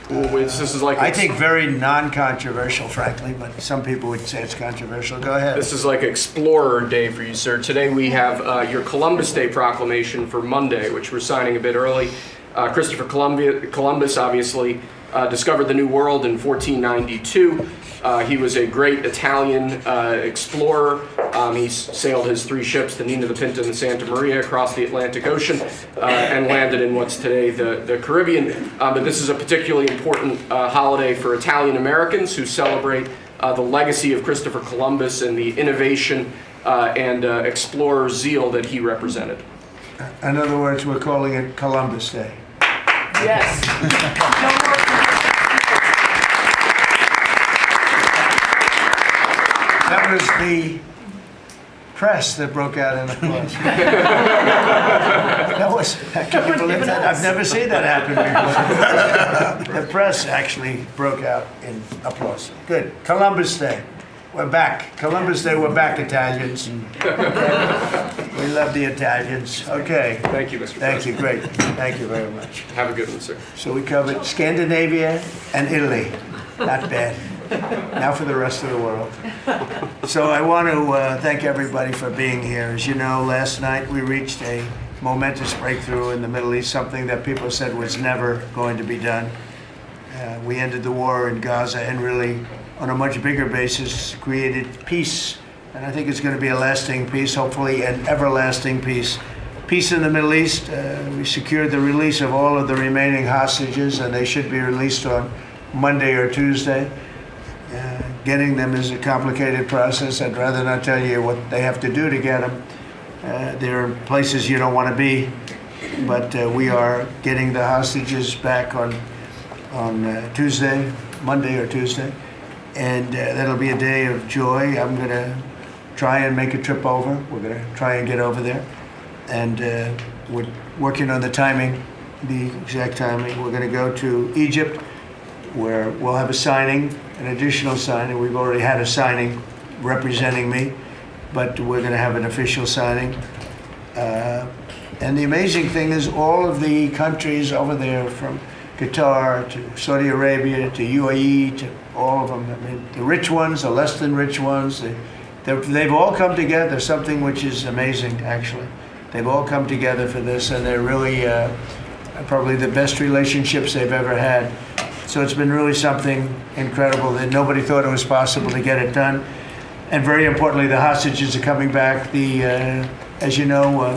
This is like I think very non-controversial, frankly, but some people would say it's controversial. Go ahead. This is like Explorer Day for you, sir. Today we have your Columbus Day proclamation for Monday, which we're signing a bit early. Christopher Columbus obviously discovered the New World in 1492. He was a great Italian explorer. He sailed his 3 ships, the Nina, the Pinta, and the Santa Maria, across the Atlantic Ocean and landed in what's today the Caribbean. But this is a particularly important holiday for Italian Americans who celebrate the legacy of Christopher Columbus and the innovation and explorer zeal that he represented. In other words, we're calling it Columbus Day. Yes. That was the press that broke out in applause. Can you believe that? I've never seen that happen before. The press actually broke out in applause. Good. Columbus Day. We're back. Columbus Day, we're back, Italians. We love the Italians. Okay. Thank you, Mr. Thank you. Great. Thank you very much. Have a good one, sir. So we covered Scandinavia and Italy. Not bad. Now for the rest of the world. So I want to thank everybody for being here. As you know, last night we reached a momentous breakthrough in the Middle East, something that people said was never going to be done. We ended the war in Gaza and really, on a much bigger basis, created peace. And I think it's going to be a lasting peace, hopefully an everlasting peace. Peace in the Middle East. We secured the release of all of the remaining hostages, and they should be released on Monday or Tuesday. Getting them is a complicated process. I'd rather not tell you what they have to do to get them. There are places you don't want to be, but we are getting the hostages back on Tuesday, Monday or Tuesday, and that'll be a day of joy. I'm going to try and make a trip over. We're going to try and get over there, and we're working on the timing, the exact timing. We're going to go to Egypt, where we'll have a signing, an additional signing. We've already had a signing representing me, but we're going to have an official signing. And the amazing thing is all of the countries over there, from Qatar to Saudi Arabia to UAE to all of them, I mean, the rich ones, the less than rich ones, they've all come together, something which is amazing, actually. They've all come together for this, and they're really probably the best relationships they've ever had. So it's been really something incredible that nobody thought it was possible to get it done. And very importantly, the hostages are coming back. As you know,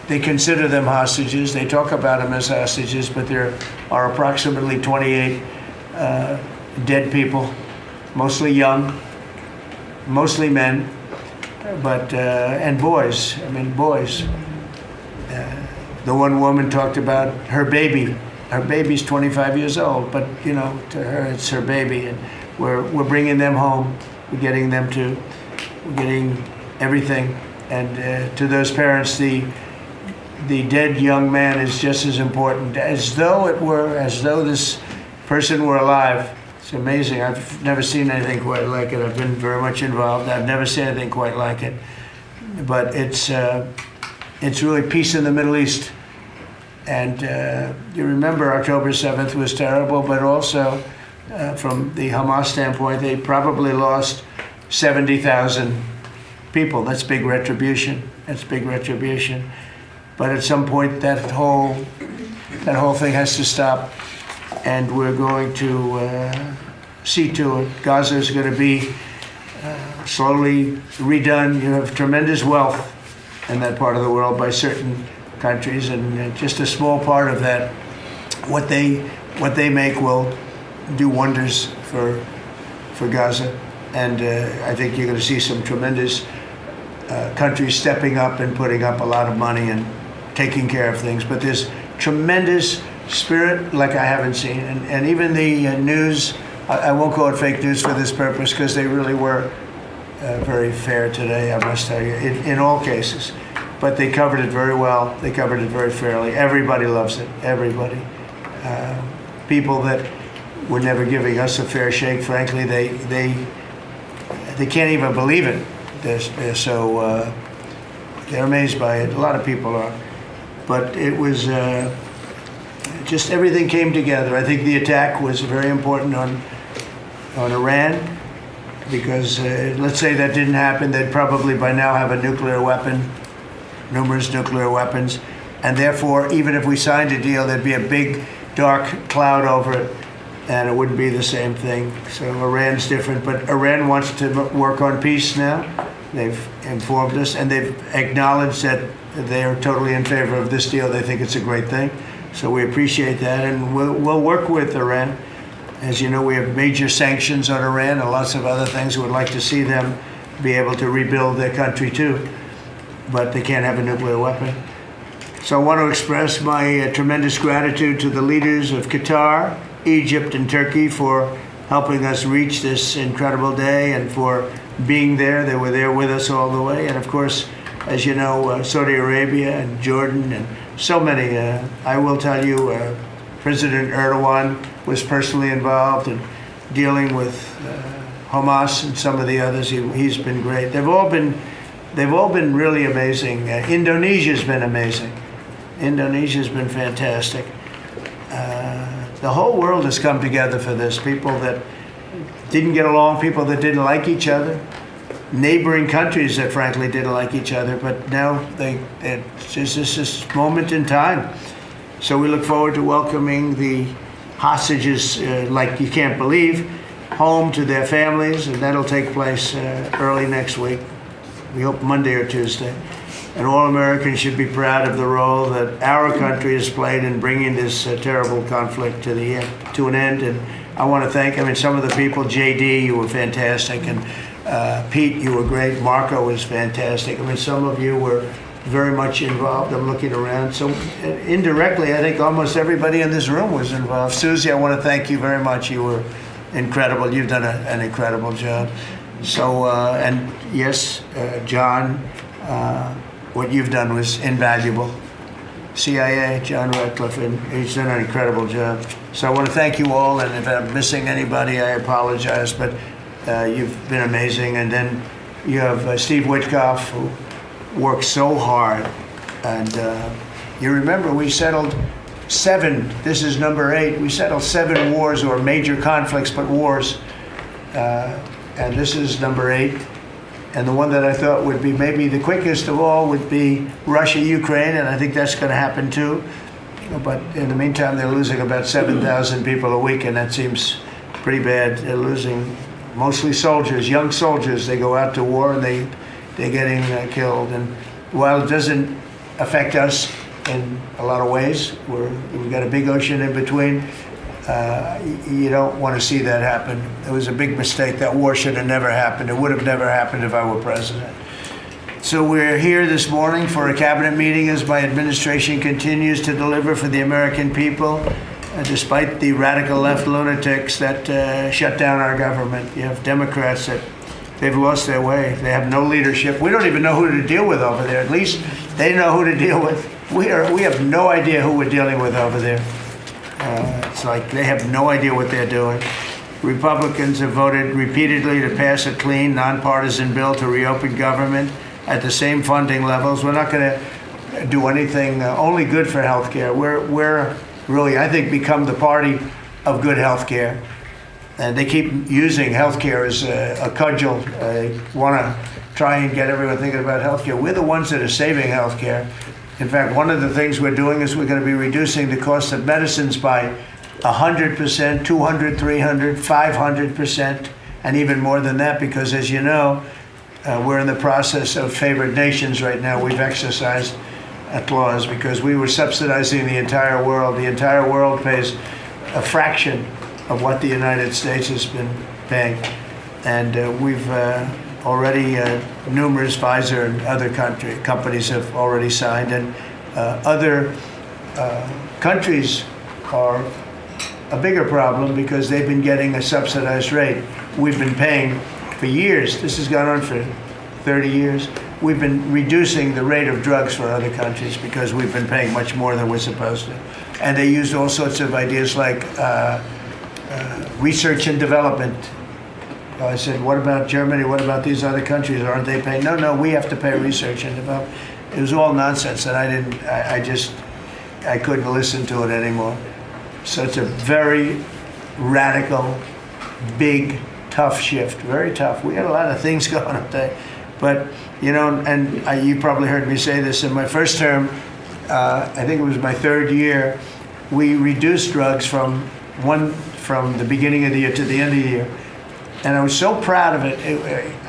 they consider them hostages. They talk about them as hostages, but there are approximately 28 dead people, mostly young, mostly men, but and boys. I mean, boys. The one woman talked about her baby. Her baby's 25 years old, but you know, to her it's her baby, and we're bringing them home. We're getting everything, and to those parents, the dead young man is just as important as though this person were alive. It's amazing. I've never seen anything quite like it. I've been very much involved. I've never seen anything quite like it. But it's really peace in the Middle East. And you remember October 7th was terrible, but also from the Hamas standpoint, they probably lost 70,000 people. That's big retribution. That's big retribution. But at some point, that whole thing has to stop, and we're going to see to it. Gaza is going to be slowly redone. You have tremendous wealth in that part of the world by certain countries, and just a small part of that, what they make will do wonders for Gaza. And I think you're going to see some tremendous countries stepping up and putting up a lot of money and taking care of things. But there's tremendous spirit like I haven't seen. And even the news, I won't call it fake news for this purpose, because they really were very fair today, I must tell you, in all cases. But they covered it very well. They covered it very fairly. Everybody loves it. Everybody. People that were never giving us a fair shake, frankly, they can't even believe it. They're so they're amazed by it. A lot of people are. But it was just everything came together. I think the attack was very important on Iran, because let's say that didn't happen, they'd probably by now have a nuclear weapon, numerous nuclear weapons, and therefore, even if we signed a deal, there'd be a big dark cloud over it, and it wouldn't be the same thing. So Iran's different, but Iran wants to work on peace now. They've informed us, and they've acknowledged that they are totally in favor of this deal. They think it's a great thing. So we appreciate that, and we'll work with Iran. As you know, we have major sanctions on Iran and lots of other things. We would like to see them be able to rebuild their country too, but they can't have a nuclear weapon. So I want to express my tremendous gratitude to the leaders of Qatar, Egypt, and Turkey for helping us reach this incredible day and for being there. They were there with us all the way. And of course, as you know, Saudi Arabia and Jordan and so many. I will tell you, President Erdogan was personally involved in dealing with Hamas and some of the others. He's been great. They've all been really amazing. Indonesia's been amazing. Indonesia's been fantastic. The whole world has come together for this. People that didn't get along, people that didn't like each other, neighboring countries that frankly didn't like each other, but now it's just this moment in time. So we look forward to welcoming the hostages, like you can't believe, home to their families, and that'll take place early next week. We hope Monday or Tuesday. And all Americans should be proud of the role that our country has played in bringing this terrible conflict to an end. And I want to thank, some of the people, JD, you were fantastic, and Pete, you were great. Marco was fantastic. Some of you were very much involved. I'm looking around. So indirectly, I think almost everybody in this room was involved. Susie, I want to thank you very much. You were incredible. You've done an incredible job. So, and yes, John, what you've done was invaluable. CIA, John Ratcliffe, and he's done an incredible job. So I want to thank you all, and if I'm missing anybody, I apologize, but you've been amazing. And then you have Steve Witkoff, who worked so hard. And you remember we settled 7, this is number 8, we settled 7 wars, or major conflicts, but wars. And this is number 8. And the one that I thought would be maybe the quickest of all would be Russia-Ukraine, and I think that's going to happen too. But in the meantime, they're losing about 7,000 people a week, and that seems pretty bad. They're losing mostly soldiers, young soldiers. They go out to war, and they're getting killed. And while it doesn't affect us in a lot of ways, we've got a big ocean in between, you don't want to see that happen. It was a big mistake. That war should have never happened. It would have never happened if I were president. So we're here this morning for a cabinet meeting as my administration continues to deliver for the American people, despite the radical left lunatics that shut down our government. You have Democrats that they've lost their way. They have no leadership. We don't even know who to deal with over there. At least they know who to deal with. We have no idea who we're dealing with over there. It's like they have no idea what they're doing. Republicans have voted repeatedly to pass a clean, nonpartisan bill to reopen government at the same funding levels. We're not going to do anything only good for health care. We're really, I think, become the party of good health care. And they keep using health care as a cudgel. They want to try and get everyone thinking about health care. We're the ones that are saving health care. In fact, one of the things we're doing is we're going to be reducing the cost of medicines by 100%, 200, 300, 500%, and even more than that, because as you know, we're in the process of favored nations right now. We've exercised a clause because we were subsidizing the entire world. The entire world pays a fraction of what the United States has been paying. And we've already, numerous Pfizer and other companies have already signed, and other countries are a bigger problem because they've been getting a subsidized rate. We've been paying for years. This has gone on for 30 years. We've been reducing the rate of drugs for other countries because we've been paying much more than we're supposed to. And they used all sorts of ideas like research and development. I said, what about Germany? What about these other countries? Aren't they paying? No, we have to pay research and development. It was all nonsense, and I couldn't listen to it anymore. So it's a very radical, big, tough shift. Very tough. We got a lot of things going up there. But, you know, and you probably heard me say this in my first term, I think it was my third year, we reduced drugs from the beginning of the year to the end of the year. And I was so proud of it.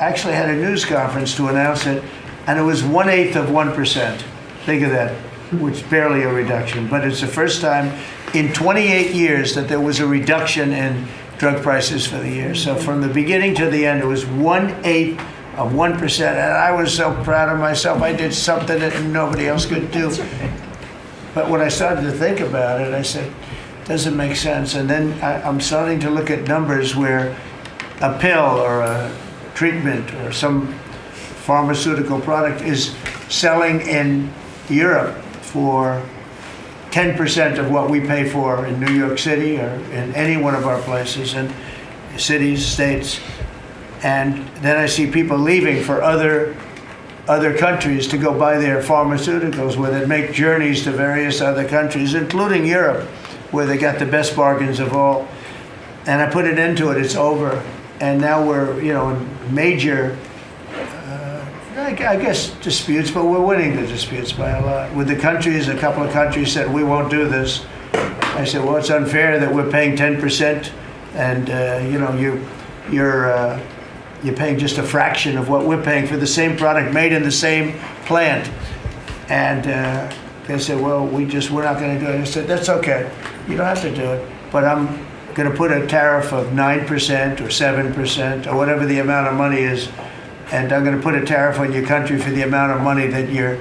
I actually had a news conference to announce it, and it was 1/8 of 1%. Think of that, which is barely a reduction. But it's the first time in 28 years that there was a reduction in drug prices for the year. So from the beginning to the end, it was 1/8 of 1%. And I was so proud of myself. I did something that nobody else could do. But when I started to think about it, I said, doesn't make sense. And then I'm starting to look at numbers where a pill or a treatment or some pharmaceutical product is selling in Europe for 10% of what we pay for in New York City or in any one of our places and cities, states. And then I see people leaving for other countries to go buy their pharmaceuticals, where they make journeys to various other countries, including Europe, where they got the best bargains of all. And I put an end to it. It's over. And now we're, you know, in major, I guess, disputes, but we're winning the disputes by a lot. With the countries, a couple of countries said, we won't do this. I said, well, it's unfair that we're paying 10%, and, you know, you're paying just a fraction of what we're paying for the same product made in the same plant. And they said, well, we're not going to do it. I said, that's okay. You don't have to do it. But I'm going to put a tariff of 9% or 7% or whatever the amount of money is. And I'm going to put a tariff on your country for the amount of money that you're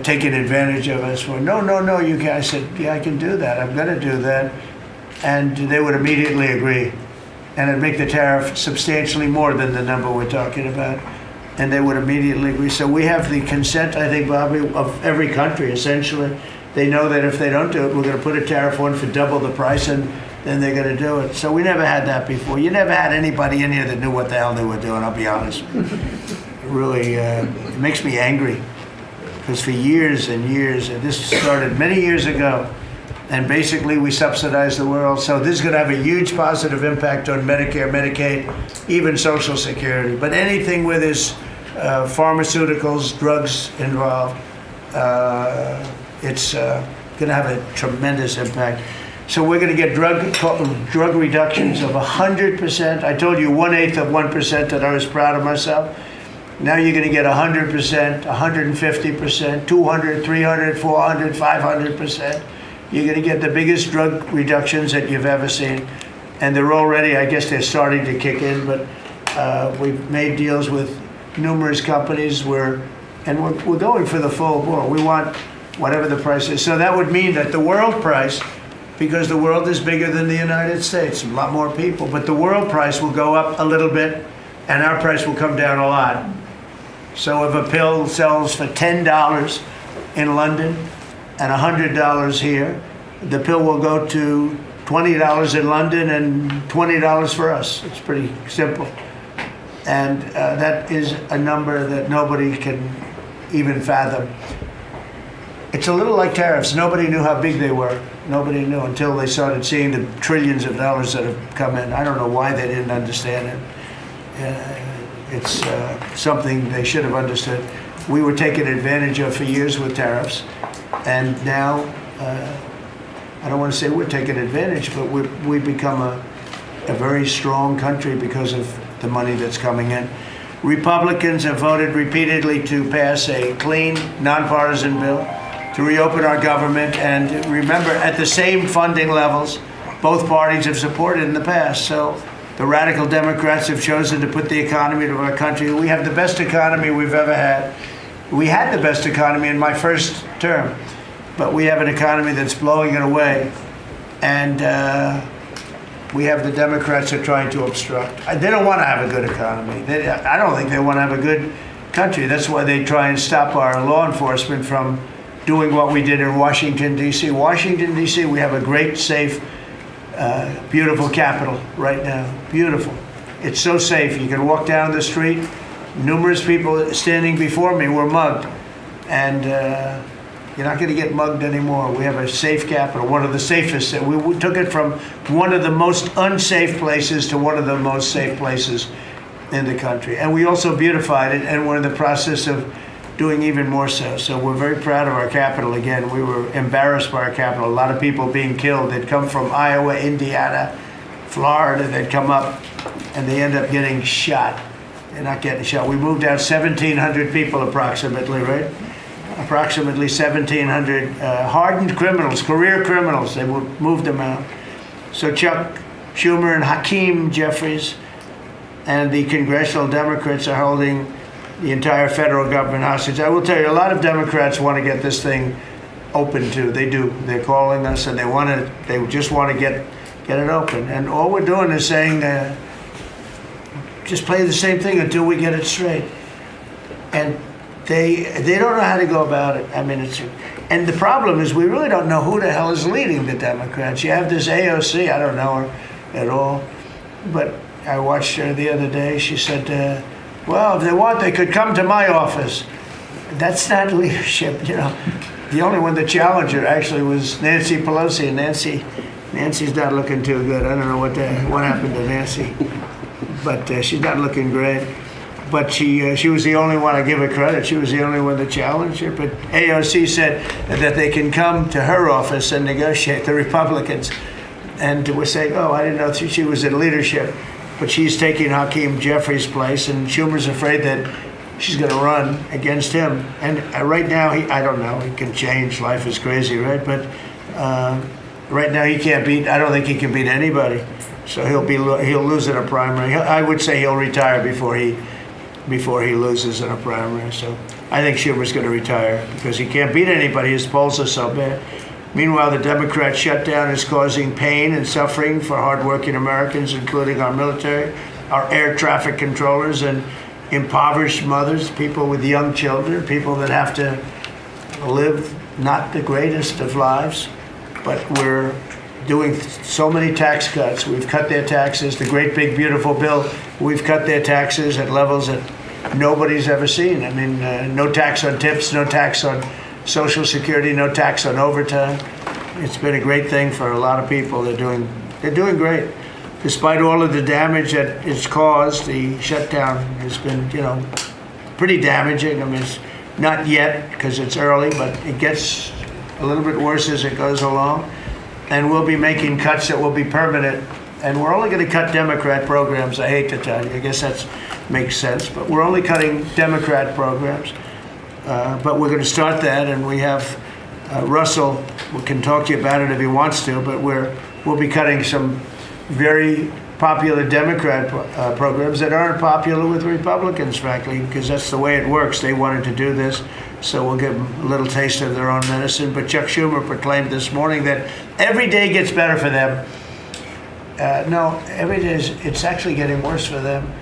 taking advantage of us for. No, you can't. I said, yeah, I can do that. I'm going to do that. And they would immediately agree. And it'd make the tariff substantially more than the number we're talking about. And they would immediately agree. So we have the consent, I think, Bobby, of every country, essentially. They know that if they don't do it, we're going to put a tariff on for double the price, and then they're going to do it. So we never had that before. You never had anybody in here that knew what the hell they were doing, I'll be honest. It really it makes me angry. Because for years and years, and this started many years ago, and basically we subsidize the world. So this is going to have a huge positive impact on Medicare, Medicaid, even Social Security. But anything where there's pharmaceuticals, drugs involved, it's going to have a tremendous impact. So we're going to get drug reductions of 100%. I told you 1/8 of 1% that I was proud of myself. Now you're going to get 100%, 150%, 200, 300, 400, 500%. You're going to get the biggest drug reductions that you've ever seen. And they're already, I guess they're starting to kick in, but we've made deals with numerous companies and we're going for the full bore. We want whatever the price is. So that would mean that the world price, because the world is bigger than the United States, a lot more people, but the world price will go up a little bit and our price will come down a lot. So if a pill sells for $10 in London and $100 here, the pill will go to $20 in London and $20 for us. It's pretty simple. And that is a number that nobody can even fathom. It's a little like tariffs. Nobody knew how big they were. Nobody knew until they started seeing the trillions of dollars that have come in. I don't know why they didn't understand it. It's something they should have understood. We were taken advantage of for years with tariffs, and now I don't want to say we're taking advantage, but we've become a very strong country because of the money that's coming in. Republicans have voted repeatedly to pass a clean, nonpartisan bill to reopen our government, and remember, at the same funding levels both parties have supported in the past. So the radical Democrats have chosen to put the economy of our country. We have the best economy we've ever had. We had the best economy in my first term, but we have an economy that's blowing it away, and we have the Democrats that are trying to obstruct. They don't want to have a good economy. I don't think they want to have a good country. That's why they try and stop our law enforcement from doing what we did in Washington, D.C. Washington, D.C., we have a great, safe, beautiful capital right now. Beautiful. It's so safe. You can walk down the street. Numerous people standing before me were mugged. And, You're not going to get mugged anymore. We have a safe capital, one of the safest. We took it from one of the most unsafe places to one of the most safe places in the country. And we also beautified it, and we're in the process of doing even more so. So we're very proud of our capital. Again, we were embarrassed by our capital. A lot of people being killed. They'd come from Iowa, Indiana, Florida. They'd come up, and they end up getting shot. They're not getting shot. We moved out 1,700 people approximately, right? Approximately 1,700 hardened criminals, career criminals. They moved them out. So Chuck Schumer and Hakeem Jeffries and the congressional Democrats are holding the entire federal government hostage. I will tell you, a lot of Democrats want to get this thing open too. They do. They're calling us, and they just want to get it open. And all we're doing is saying, just play the same thing until we get it straight. And they don't know how to go about it. I mean, and the problem is we really don't know who the hell is leading the Democrats. You have this AOC, I don't know her at all, but I watched her the other day. She said, well, if they want, they could come to my office. That's not leadership, you know. The only one that challenged her actually was Nancy Pelosi, and Nancy's not looking too good. I don't know what happened to Nancy, but she's not looking great. But she was the only one, I give her credit, she was the only one that challenged her. But AOC said that they can come to her office and negotiate, the Republicans. And we're saying, oh, I didn't know she was in leadership. But she's taking Hakeem Jeffries' place, and Schumer's afraid that she's going to run against him. And right now, I don't know, he can change, life is crazy, right? But right now he can't beat, I don't think he can beat anybody. So he'll lose in a primary. I would say he'll retire before he loses in a primary. So I think Schumer's going to retire because he can't beat anybody. His polls are so bad. Meanwhile, the Democrat shutdown is causing pain and suffering for hardworking Americans, including our military, our air traffic controllers, and impoverished mothers, people with young children, people that have to live not the greatest of lives. But we're doing so many tax cuts. We've cut their taxes. The great big beautiful bill, we've cut their taxes at levels that nobody's ever seen. I mean, no tax on tips, no tax on Social Security, no tax on overtime. It's been a great thing for a lot of people. They're doing great. Despite all of the damage that it's caused, the shutdown has been, pretty damaging. I mean, it's not yet because it's early, but it gets a little bit worse as it goes along. And we'll be making cuts that will be permanent. And we're only going to cut Democrat programs. I hate to tell you. I guess that makes sense. But we're only cutting Democrat programs. But we're going to start that, and we have Russell. We can talk to you about it if he wants to, but we'll be cutting some very popular Democrat programs that aren't popular with Republicans, frankly, because that's the way it works. They wanted to do this, so we'll give them a little taste of their own medicine. But Chuck Schumer proclaimed this morning that every day gets better for them. No, every day it's actually getting worse for them.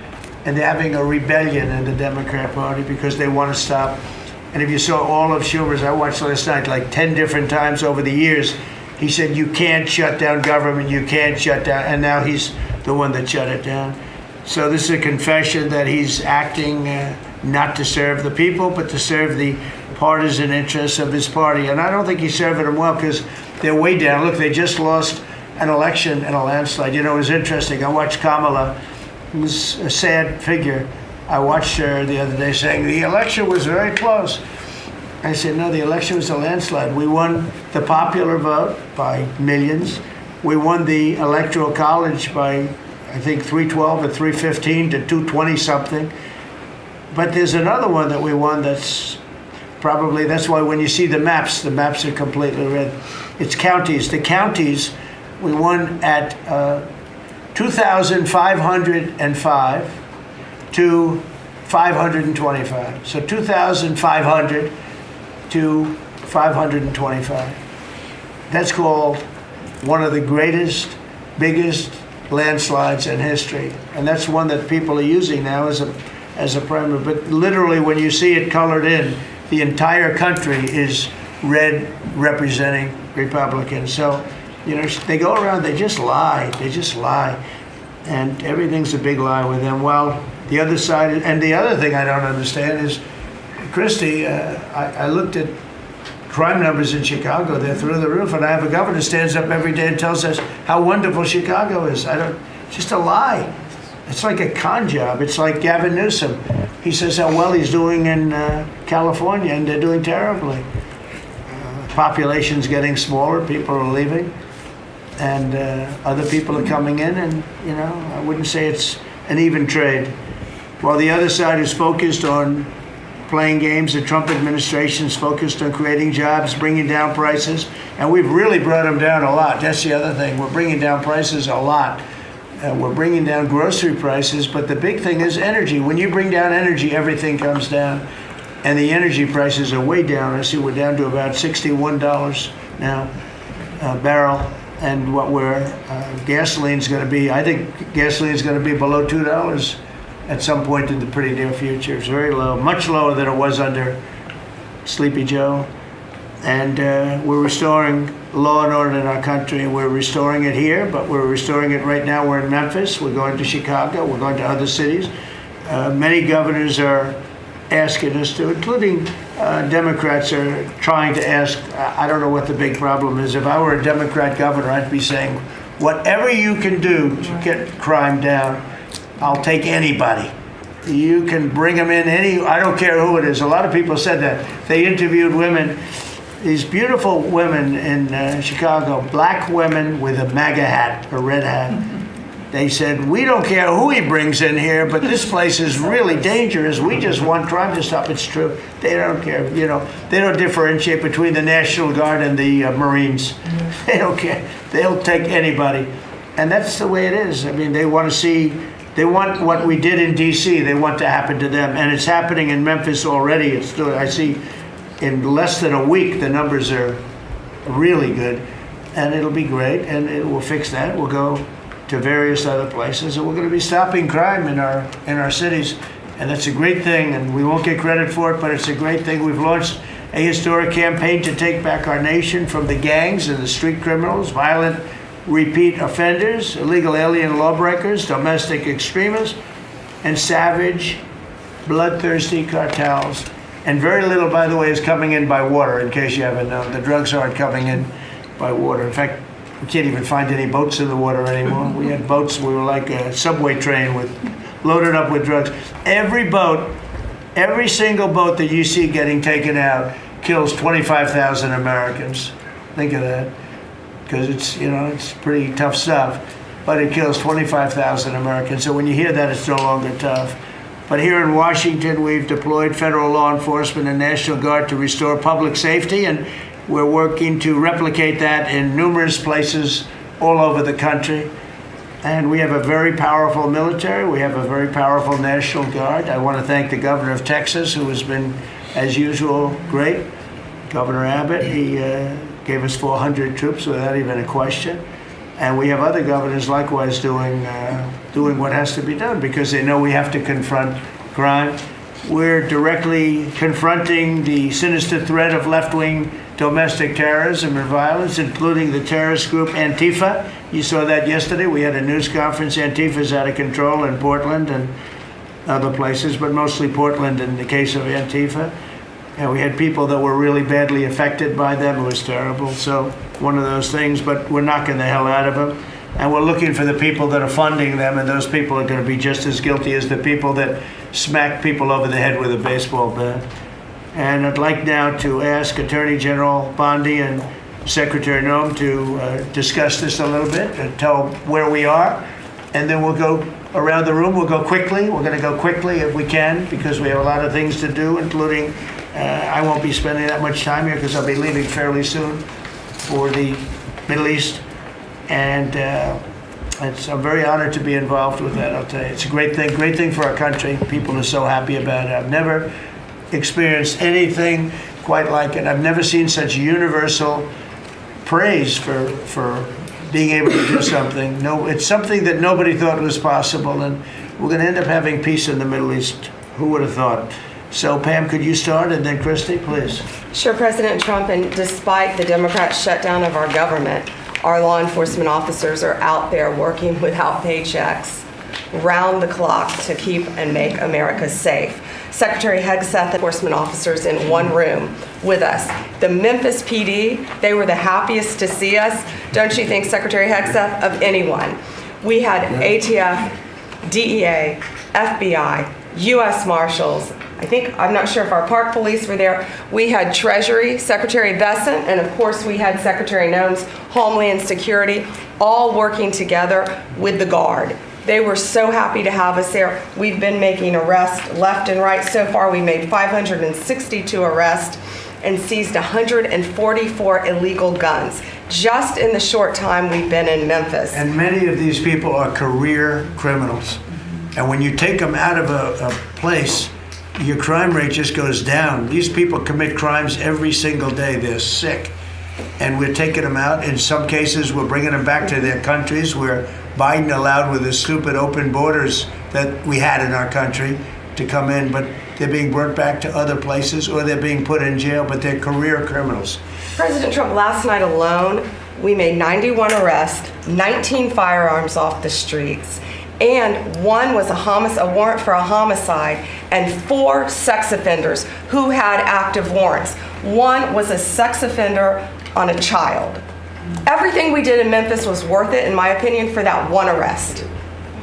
And they're having a rebellion in the Democrat Party because they want to stop. And if you saw all of Schumer's, I watched last night like 10 different times over the years, he said, you can't shut down government, you can't shut down. And now he's the one that shut it down. So this is a confession that he's acting not to serve the people, but to serve the partisan interests of his party. And I don't think he's serving them well because they're way down. Look, they just lost an election in a landslide. It was interesting. I watched Kamala. It was a sad figure. I watched her the other day saying the election was very close. I said, no, the election was a landslide. We won the popular vote by millions. We won the Electoral College by, I think, 312 or 315 to 220 something. But there's another one that we won that's why when you see the maps are completely red. It's counties. The counties, we won at 2,505 to 525. So 2,500 to 525. That's called one of the greatest, biggest landslides in history. And that's one that people are using now as a primary. But literally, when you see it colored in, the entire country is red representing Republicans. So, they go around, they just lie. And everything's a big lie with them. Well, the other side, and the other thing I don't understand is, Kristi, I looked at crime numbers in Chicago, they're through the roof. And I have a governor who stands up every day and tells us how wonderful Chicago is. Just a lie. It's like a con job. It's like Gavin Newsom. He says how well he's doing in California, and they're doing terribly. Population's getting smaller, people are leaving, and other people are coming in, and I wouldn't say it's an even trade. While the other side is focused on playing games, the Trump administration's focused on creating jobs, bringing down prices, and we've really brought them down a lot. That's the other thing. We're bringing down prices a lot. We're bringing down grocery prices, but the big thing is energy. When you bring down energy, everything comes down, and the energy prices are way down. I see we're down to about $61 now a barrel, and what gasoline's going to be, I think gasoline's going to be below $2 at some point in the pretty near future. It's very low, much lower than it was under Sleepy Joe. And we're restoring law and order in our country. We're restoring it here, but we're restoring it right now. We're in Memphis. We're going to Chicago. We're going to other cities. Many governors are asking us to, including Democrats are trying to ask. I don't know what the big problem is. If I were a Democrat governor, I'd be saying, whatever you can do to get crime down, I'll take anybody. You can bring them in I don't care who it is. A lot of people said that. They interviewed women, these beautiful women in Chicago, black women with a MAGA hat, a red hat. They said, we don't care who he brings in here, but this place is really dangerous. We just want crime to stop. It's true. They don't care. They don't differentiate between the National Guard and the Marines. They don't care. They'll take anybody. And that's the way it is. I mean, they want what we did in D.C., they want to happen to them. And it's happening in Memphis already. I see in less than a week, the numbers are really good. And it'll be great, and it will fix that. We'll go to various other places, and we're going to be stopping crime in our cities. And that's a great thing, and we won't get credit for it, but it's a great thing. We've launched a historic campaign to take back our nation from the gangs and the street criminals, violent repeat offenders, illegal alien lawbreakers, domestic extremists, and savage, bloodthirsty cartels. And very little, by the way, is coming in by water, in case you haven't known. The drugs aren't coming in by water. In fact, we can't even find any boats in the water anymore. We had boats, we were like a subway train loaded up with drugs. Every single boat that you see getting taken out kills 25,000 Americans. Think of that. Because it's pretty tough stuff, but it kills 25,000 Americans. So when you hear that, it's no longer tough. But here in Washington, we've deployed federal law enforcement and National Guard to restore public safety, and we're working to replicate that in numerous places all over the country. And we have a very powerful military. We have a very powerful National Guard. I want to thank the governor of Texas, who has been, as usual, great. Governor Abbott, he gave us 400 troops without even a question. And we have other governors likewise doing what has to be done, because they know we have to confront crime. We're directly confronting the sinister threat of left-wing domestic terrorism and violence, including the terrorist group Antifa. You saw that yesterday. We had a news conference. Antifa's out of control in Portland and other places, but mostly Portland in the case of Antifa. And we had people that were really badly affected by them. It was terrible. So one of those things, but we're knocking the hell out of them. And we're looking for the people that are funding them, and those people are going to be just as guilty as the people that smack people over the head with a baseball bat. And I'd like now to ask Attorney General Bondi and Secretary Noem to discuss this a little bit and tell where we are. And then we'll go around the room. We'll go quickly. We're going to go quickly if we can, because we have a lot of things to do, including I won't be spending that much time here because I'll be leaving fairly soon for the Middle East. And I'm very honored to be involved with that, I'll tell you. It's a great thing for our country. People are so happy about it. I've never experienced anything quite like it. I've never seen such universal praise for being able to do something. No, it's something that nobody thought was possible, and we're going to end up having peace in the Middle East. Who would have thought? So, Pam, could you start, and then Kristi, please. Sure, President Trump, and despite the Democrat shutdown of our government, our law enforcement officers are out there working without paychecks, round the clock, to keep and make America safe. Secretary Hegseth and enforcement officers in one room with us The Memphis PD, they were the happiest to see us, don't you think, Secretary Hegseth, of anyone. We had ATF, DEA, FBI, U.S. Marshals. I'm not sure if our park police were there. We had Treasury, Secretary Bessent, and of course we had Secretary Noem's Homeland Security, all working together with the Guard. They were so happy to have us there. We've been making arrests left and right. So far, we made 562 arrests and seized 144 illegal guns, just in the short time we've been in Memphis. And many of these people are career criminals. And when you take them out of a place, your crime rate just goes down. These people commit crimes every single day. They're sick. And we're taking them out. In some cases, we're bringing them back to their countries where Biden allowed, with the stupid open borders that we had in our country, to come in. But they're being brought back to other places, or they're being put in jail, but they're career criminals. President Trump, last night alone, we made 91 arrests, 19 firearms off the streets, and one was a warrant for a homicide, and 4 sex offenders who had active warrants. One was a sex offender on a child. Everything we did in Memphis was worth it, in my opinion, for that one arrest.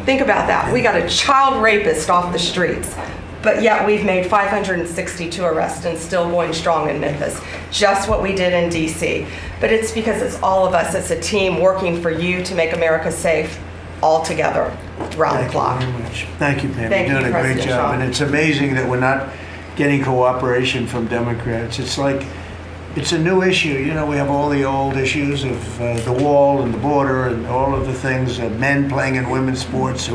Think about that. We got a child rapist off the streets, but yet we've made 562 arrests and still going strong in Memphis. Just what we did in D.C. But it's because it's all of us. It's a team working for you to make America safe, all together, round the clock. Thank you very much. Thank you, Pam. Thank You're you, doing a great President job. Trump. And it's amazing that we're not getting cooperation from Democrats. It's like, it's a new issue. You know, we have all the old issues of the wall and the border and all of the things, men playing in women's sports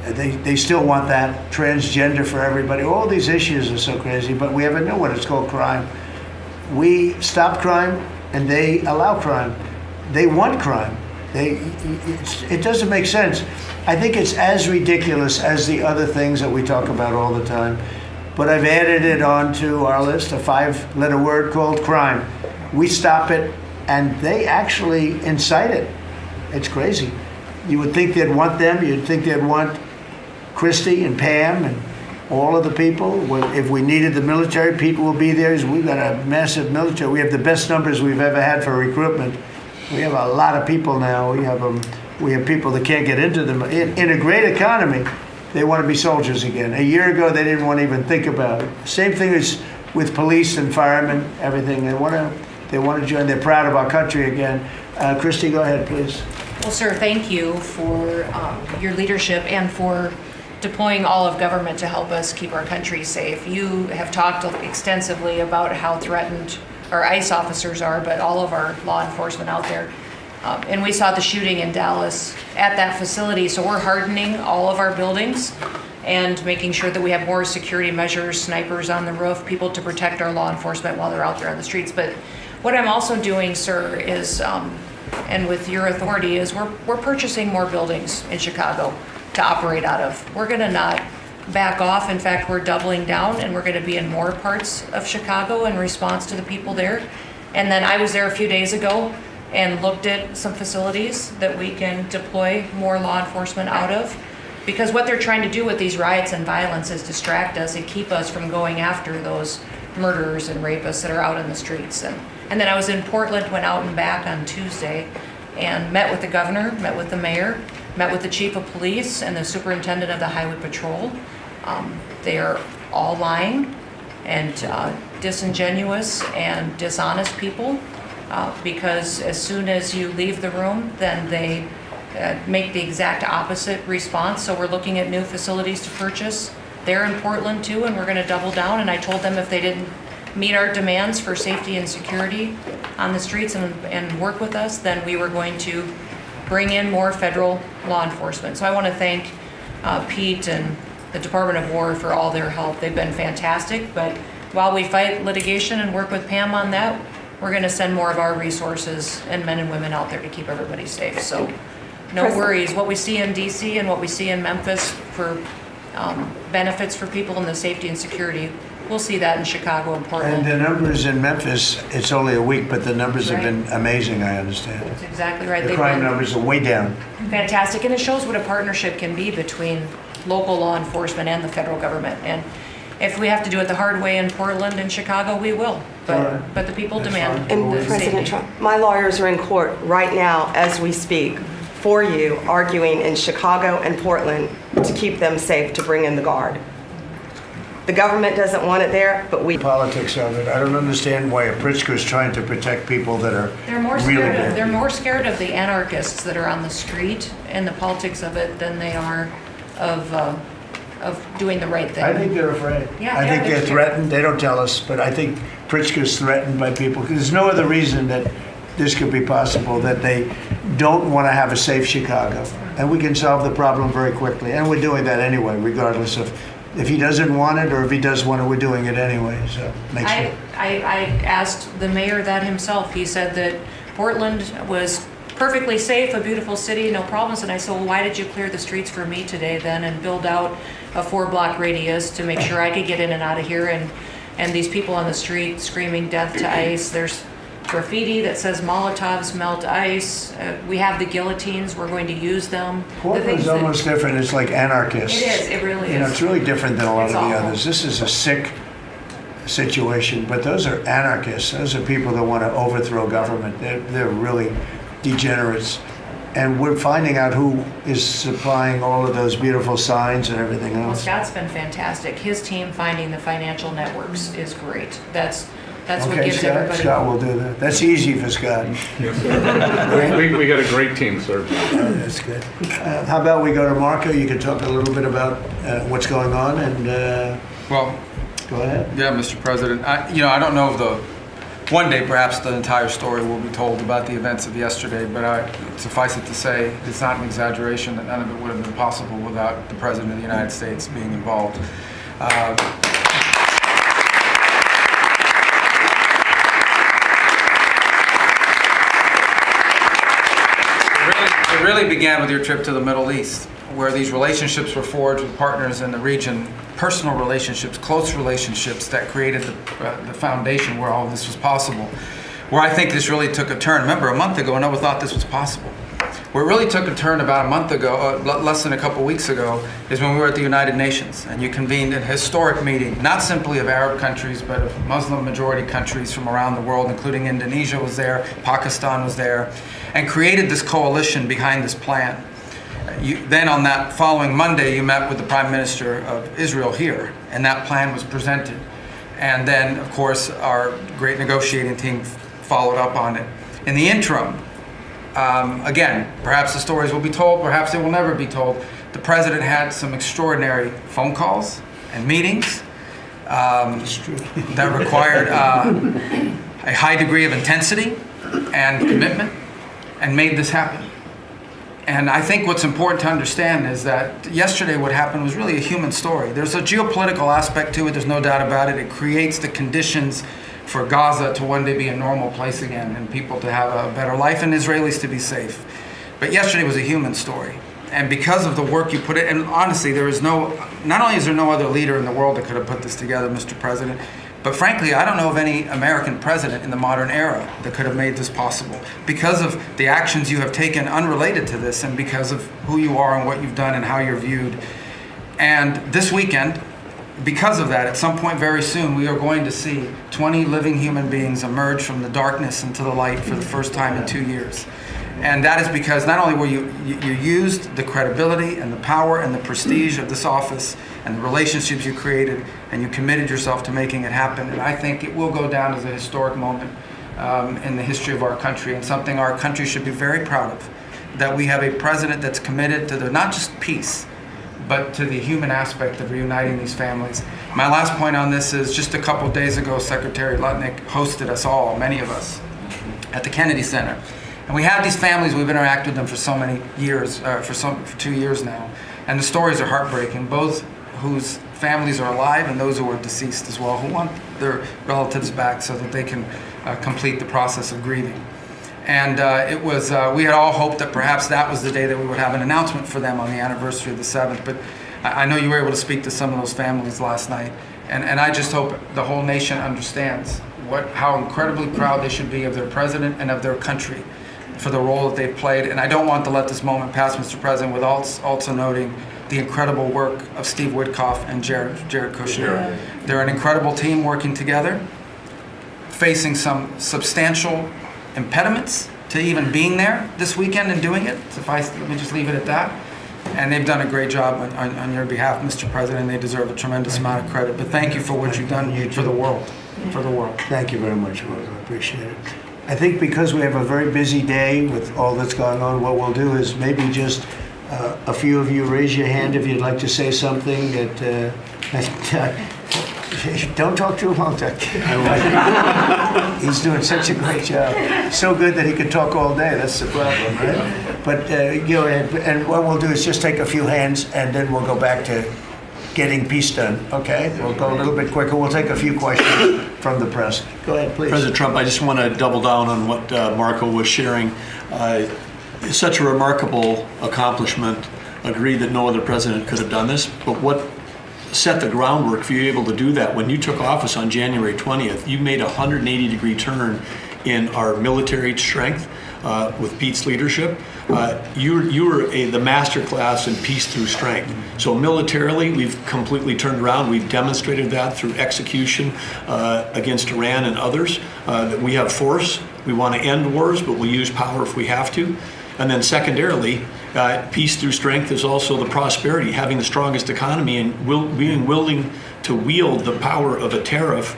they still want that, transgender for everybody. All these issues are so crazy, but we have a new one. It's called crime. We stop crime and they allow crime. They want crime. It doesn't make sense. I think it's as ridiculous as the other things that we talk about all the time. But I've added it onto our list, a 5-letter word called crime. We stop it, and they actually incite it. It's crazy. You would think they'd want them. You'd think they'd want Kristi and Pam and all of the people. If we needed the military, people will be there. We've got a massive military. We have the best numbers we've ever had for recruitment. We have a lot of people now. We have people that can't get into them. In a great economy, they want to be soldiers again. A year ago, they didn't want to even think about it. Same thing as with police and firemen, everything. They want to join. They're proud of our country again. Kristi, go ahead, please. Well, sir, thank you for your leadership and for deploying all of government to help us keep our country safe. You have talked extensively about how threatened our ICE officers are, but all of our law enforcement out there. And we saw the shooting in Dallas at that facility, so we're hardening all of our buildings and making sure that we have more security measures, snipers on the roof, people to protect our law enforcement while they're out there on the streets. But what I'm also doing, sir, is, and with your authority, is we're purchasing more buildings in Chicago to operate out of. We're gonna not back off. In fact, we're doubling down, and we're gonna be in more parts of Chicago in response to the people there. And then I was there a few days ago and looked at some facilities that we can deploy more law enforcement out of. Because what they're trying to do with these riots and violence is distract us and keep us from going after those murderers and rapists that are out in the streets. And then I was in Portland, went out and back on Tuesday and met with the governor, met with the mayor, met with the chief of police and the superintendent of the highway patrol. They are all lying and disingenuous and dishonest people. Because as soon as you leave the room, then they make the exact opposite response. So we're looking at new facilities to purchase. They're in Portland too, and we're going to double down. And I told them if they didn't meet our demands for safety and security on the streets and work with us, then we were going to bring in more federal law enforcement. So I want to thank Pete and the Department of War for all their help. They've been fantastic. But while we fight litigation and work with Pam on that, we're going to send more of our resources and men and women out there to keep everybody safe. So no worries. What we see in D.C. and what we see in Memphis for benefits for people in the safety and security, we'll see that in Chicago and Portland. And the numbers in Memphis, it's only a week, but the numbers have been amazing, I understand. That's exactly right. The crime numbers are way down. Fantastic. And it shows what a partnership can be between local law enforcement and the federal government. And if we have to do it the hard way in Portland and Chicago, we will. All right. But the people That's demand fine. And safety. President Trump, my lawyers are in court right now as we speak for you, arguing in Chicago and Portland to keep them safe, to bring in the Guard. The government doesn't want it there, but we. Politics of it. I don't understand why a Pritzker is trying to protect people that are They're more really scared bad. of, they're more scared of the anarchists that are on the street and the politics of it than they are of doing the right thing. I think they're afraid. Yeah, I think they're they're scared. threatened. They don't tell us, but I think Pritzker's threatened by people. Because there's no other reason that this could be possible, that they don't want to have a safe Chicago. And we can solve the problem very quickly. And we're doing that anyway, regardless of if he doesn't want it or if he does want it, we're doing it anyway. So make sure. I asked the mayor that himself. He said that Portland was perfectly safe, a beautiful city, no problems. And I said, well, why did you clear the streets for me today then and build out a 4-block radius to make sure I could get in and out of here? And these people on the street screaming death to ICE. There's graffiti that says Molotovs melt ice. We have the guillotines. We're going to use them. Portland's almost different. It's like anarchists. It is. It really You know, is. it's really different than a lot It's of the awful. others. This is a sick situation, but those are anarchists. Those are people that want to overthrow government. They're really degenerates. And we're finding out who is supplying all of those beautiful signs and everything Well, else. Scott's been fantastic. His team finding the financial networks is great. That's what Okay, gives everybody. Scott will do that. That's easy for Scott. We got a great team, sir. That's good. How about we go to Marco? You can talk a little bit about what's going on, and Well, go ahead. yeah, Mr. President. I don't know if one day perhaps the entire story will be told about the events of yesterday, but suffice it to say, it's not an exaggeration that none of it would have been possible without the President of the United States being involved. It really began with your trip to the Middle East, where these relationships were forged with partners in the region, personal relationships, close relationships that created the foundation where all of this was possible. Where I think this really took a turn. Remember, a month ago, no one thought this was possible. Where it really took a turn about a month ago, less than a couple weeks ago, is when we were at the United Nations and you convened a historic meeting, not simply of Arab countries, but of Muslim majority countries from around the world, including Indonesia was there, Pakistan was there, and created this coalition behind this plan. Then on that following Monday, you met with the Prime Minister of Israel here, and that plan was presented. And then, of course, our great negotiating team followed up on it. In the interim, again, perhaps the stories will be told, perhaps they will never be told. The President had some extraordinary phone calls and meetings that required a high degree of intensity and commitment, and made this happen. And I think what's important to understand is that yesterday what happened was really a human story. There's a geopolitical aspect to it, there's no doubt about it. It creates the conditions for Gaza to one day be a normal place again and people to have a better life and Israelis to be safe. But yesterday was a human story. And because of the work you put in, and honestly, not only is there no other leader in the world that could have put this together, Mr. President, but frankly, I don't know of any American president in the modern era that could have made this possible. Because of the actions you have taken unrelated to this and because of who you are and what you've done and how you're viewed. And this weekend, because of that, at some point very soon, we are going to see 20 living human beings emerge from the darkness into the light for the first time in 2 years. And that is because not only were you used the credibility and the power and the prestige of this office and the relationships you created, and you committed yourself to making it happen. And I think it will go down as a historic moment in the history of our country, and something our country should be very proud of, that we have a president that's committed to not just peace, but to the human aspect of reuniting these families. My last point on this is just a couple days ago, Secretary Lutnick hosted us all, many of us, at the Kennedy Center. And we have these families, we've interacted with them for so many years, for 2 years now. And the stories are heartbreaking, both whose families are alive and those who are deceased as well, who want their relatives back so that they can complete the process of grieving. And we had all hoped that perhaps that was the day that we would have an announcement for them on the anniversary of the 7th. But I know you were able to speak to some of those families last night. And I just hope the whole nation understands how incredibly proud they should be of their president and of their country for the role that they've played. And I don't want to let this moment pass, Mr. President, without also noting the incredible work of Steve Witkoff and Jared Kushner. They're an incredible team working together facing some substantial impediments to even being there this weekend and doing it. Let me just leave it at that. And they've done a great job on your behalf, Mr. President. They deserve a tremendous amount of credit. But thank you for what you've done for the world. For the world. Thank you very much, Rose. I appreciate it. I think because we have a very busy day with all that's going on, what we'll do is maybe just a few of you raise your hand if you'd like to say something that don't talk too long, Doug. He's doing such a great job. So good that he could talk all day. That's the problem, right? But go ahead. And what we'll do is just take a few hands, and then we'll go back to getting peace done. Okay? We'll go a little bit quicker. We'll take a few questions from the press. Go ahead, please. President Trump, I just want to double down on what Marco was sharing. It's such a remarkable accomplishment. Agree that no other president could have done this, but what set the groundwork for you able to do that when you took office on January 20th, you made a 180-degree turn in our military strength with Pete's leadership. You were the master class in peace through strength. So militarily, we've completely turned around. We've demonstrated that through execution against Iran and others, that we have force. We want to end wars, but we'll use power if we have to. And then secondarily, peace through strength is also the prosperity, having the strongest economy and being willing to wield the power of a tariff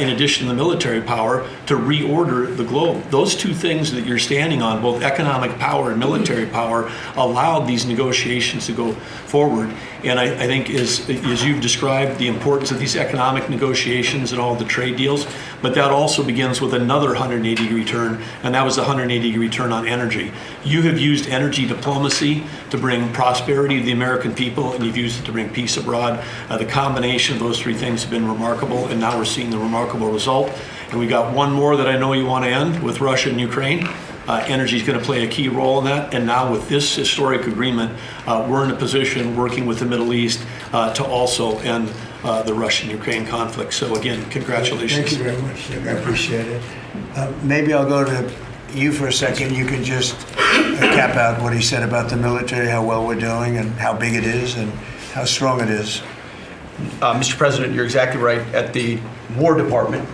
in addition to the military power to reorder the globe. Those two things that you're standing on, both economic power and military power, allowed these negotiations to go forward. And I think as you've described the importance of these economic negotiations and all the trade deals, but that also begins with another 180-degree turn, and that was the 180-degree turn on energy. You have used energy diplomacy to bring prosperity to the American people, and you've used it to bring peace abroad. The combination of those three things have been remarkable, and now we're seeing the remarkable result. And we got one more that I know you want to end with Russia and Ukraine. Energy is going to play a key role in that. And now with this historic agreement, we're in a position working with the Middle East to also end the Russian-Ukraine conflict. So again, congratulations. Thank you very much, Doug. I appreciate it. Maybe I'll go to you for a second. You can just cap out what he said about the military, how well we're doing and how big it is and how strong it is. Mr. President, you're exactly right. At the War Department,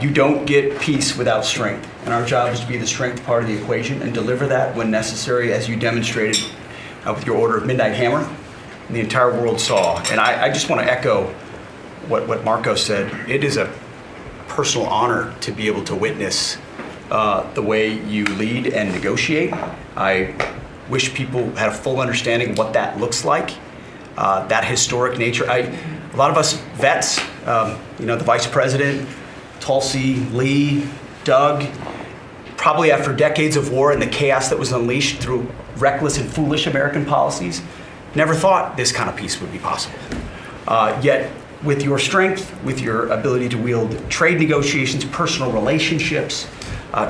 you don't get peace without strength. And our job is to be the strength part of the equation and deliver that when necessary, as you demonstrated with your order of Midnight Hammer, and the entire world saw. And I just want to echo what Marco said. It is a personal honor to be able to witness the way you lead and negotiate. I wish people had a full understanding of what that looks like, that historic nature. A lot of us vets, the Vice President, Tulsi, Lee, Doug, probably after decades of war and the chaos that was unleashed through reckless and foolish American policies, never thought this kind of peace would be possible. Yet, with your strength, with your ability to wield trade negotiations, personal relationships,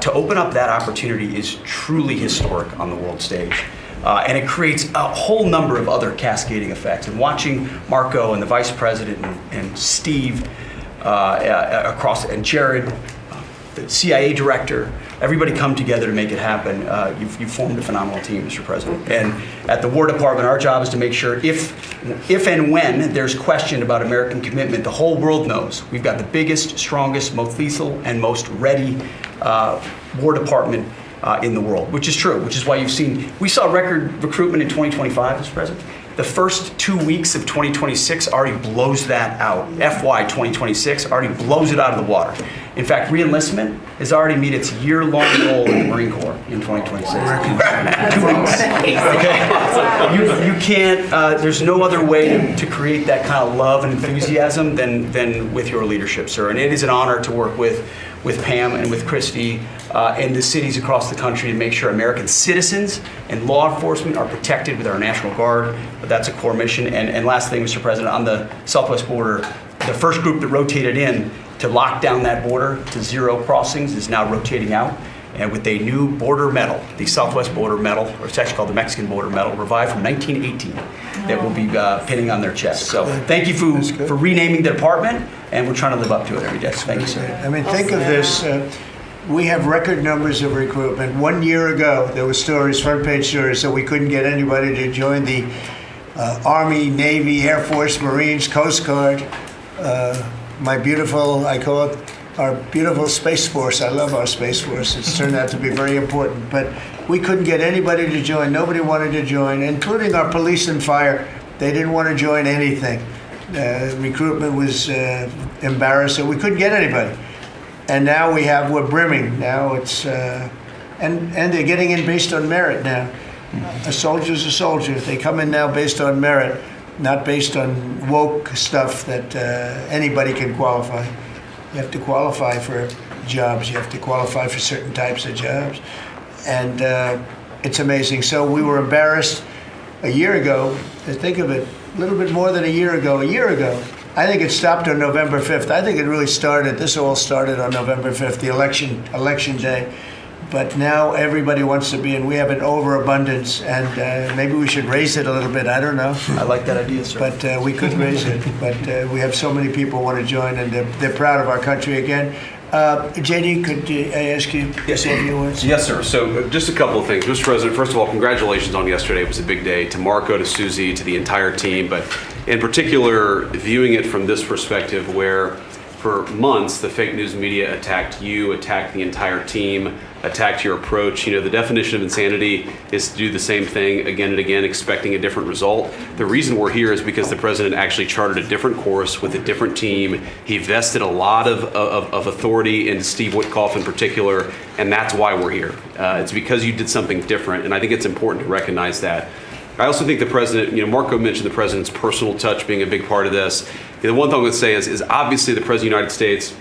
to open up that opportunity is truly historic on the world stage. And it creates a whole number of other cascading effects. And watching Marco and the Vice President and Steve and Jared, the CIA director, everybody come together to make it happen. You've formed a phenomenal team, Mr. President. And at the War Department, our job is to make sure if and when there's question about American commitment, the whole world knows we've got the biggest, strongest, most lethal, and most ready War Department in the world, which is true, which is why we saw record recruitment in 2025, Mr. President. The first 2 weeks of 2026 already blows that out. FY 2026 already blows it out of the water. In fact, re-enlistment has already met its year-long goal in the Marine Corps in 2026. 2 weeks. Okay. You can't. There's no other way to create that kind of love and enthusiasm than with your leadership, sir. And it is an honor to work with Pam and with Kristi and the cities across the country to make sure American citizens and law enforcement are protected with our National Guard. That's a core mission. And last thing, Mr. President, on the southwest border, the first group that rotated in to lock down that border to 0 crossings is now rotating out. And with a new border medal, the Southwest Border Medal, or it's actually called the Mexican Border Medal, revived from 1918, that will be pinning on their chest. So thank you for renaming the department, and we're trying to live up to it every day. Thank you, sir. I mean, think of this. We have record numbers of recruitment. 1 year ago, there were stories, front page stories, that we couldn't get anybody to join the Army, Navy, Air Force, Marines, Coast Guard. My beautiful, I call it our beautiful Space Force. I love our Space Force. It's turned out to be very important. But we couldn't get anybody to join. Nobody wanted to join, including our police and fire. They didn't want to join anything. Recruitment was embarrassed, so we couldn't get anybody. And now we're brimming. Now it's, and they're getting in based on merit now. A soldier's a soldier. They come in now based on merit, not based on woke stuff that anybody can qualify. You have to qualify for jobs. You have to qualify for certain types of jobs. And it's amazing. So we were embarrassed a year ago. Think of it, a little bit more than a year ago. I think it stopped on November 5th. I think it really started, this all started on November 5th, the election day. But now everybody wants to be, and we have an overabundance, and maybe we should raise it a little bit. I don't know. I like that idea, sir. But we could raise it. But we have so many people want to join, and they're proud of our country again. JD, could I ask you to say a few words? Yes, sir. So just a couple of things. Mr. President, first of all, congratulations on yesterday. It was a big day. To Marco, to Susie, to the entire team. But in particular, viewing it from this perspective where for months the fake news media attacked you, attacked the entire team, attacked your approach. You know, the definition of insanity is to do the same thing again and again, expecting a different result. The reason we're here is because the president actually charted a different course with a different team. He vested a lot of authority in Steve Witkoff in particular, and that's why we're here. It's because you did something different, and I think it's important to recognize that. I also think the president, you know, Marco mentioned the president's personal touch being a big part of this. You know, the one thing I would say is obviously the president of the United States,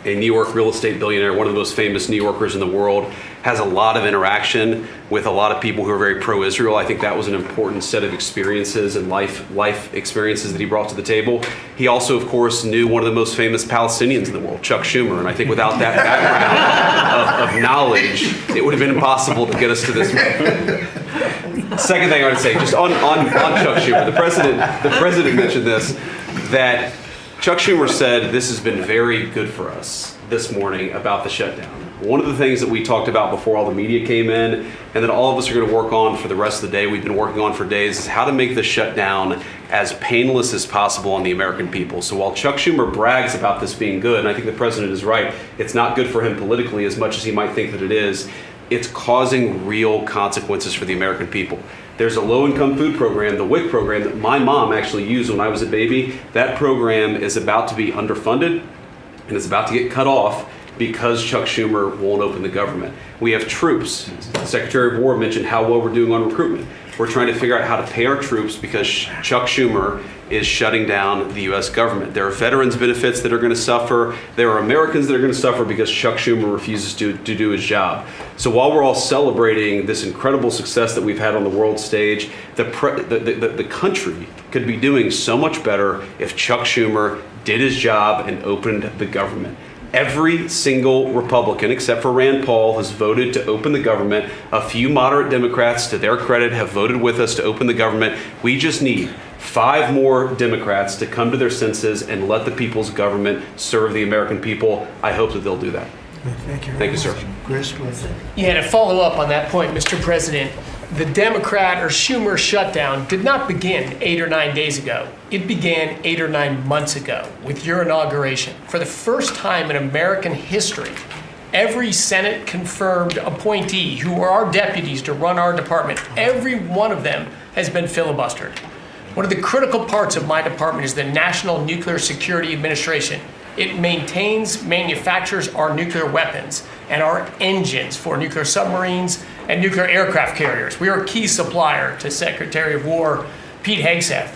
a New York real estate billionaire, one of the most famous New Yorkers in the world, has a lot of interaction with a lot of people who are very pro-Israel. I think that was an important set of experiences and life experiences that he brought to the table. He also, of course, knew one of the most famous Palestinians in the world, Chuck Schumer, and I think without that background of knowledge, it would have been impossible to get us to this point. Second thing I would say, just on Chuck Schumer, the president mentioned this, that Chuck Schumer said this has been very good for us this morning about the shutdown. One of the things that we talked about before all the media came in and that all of us are going to work on for the rest of the day, we've been working on for days, is how to make the shutdown as painless as possible on the American people. So while Chuck Schumer brags about this being good, and I think the president is right, it's not good for him politically as much as he might think that it is, it's causing real consequences for the American people. There's a low-income food program, the WIC program, that my mom actually used when I was a baby. That program is about to be underfunded and it's about to get cut off because Chuck Schumer won't open the government. We have troops. The Secretary of War mentioned how well we're doing on recruitment. We're trying to figure out how to pay our troops because Chuck Schumer is shutting down the U.S. government. There are veterans benefits that are going to suffer. There are Americans that are going to suffer because Chuck Schumer refuses to do his job. So while we're all celebrating this incredible success that we've had on the world stage, the country could be doing so much better if Chuck Schumer did his job and opened the government. Every single Republican, except for Rand Paul, has voted to open the government. A few moderate Democrats, to their credit, have voted with us to open the government. We just need 5 more Democrats to come to their senses and let the people's government serve the American people. I hope that they'll do that. Thank you. Thank you, sir. Chris, please. Yeah, to follow up on that point, Mr. President, the Democrat or Schumer shutdown did not begin 8 or 9 days ago. It began 8 or 9 months ago with your inauguration. For the first time in American history, every Senate confirmed appointee who are our deputies to run our department, every one of them has been filibustered. One of the critical parts of my department is the National Nuclear Security Administration. It maintains, manufactures our nuclear weapons and our engines for nuclear submarines and nuclear aircraft carriers. We are a key supplier to Secretary of War Pete Hegseth.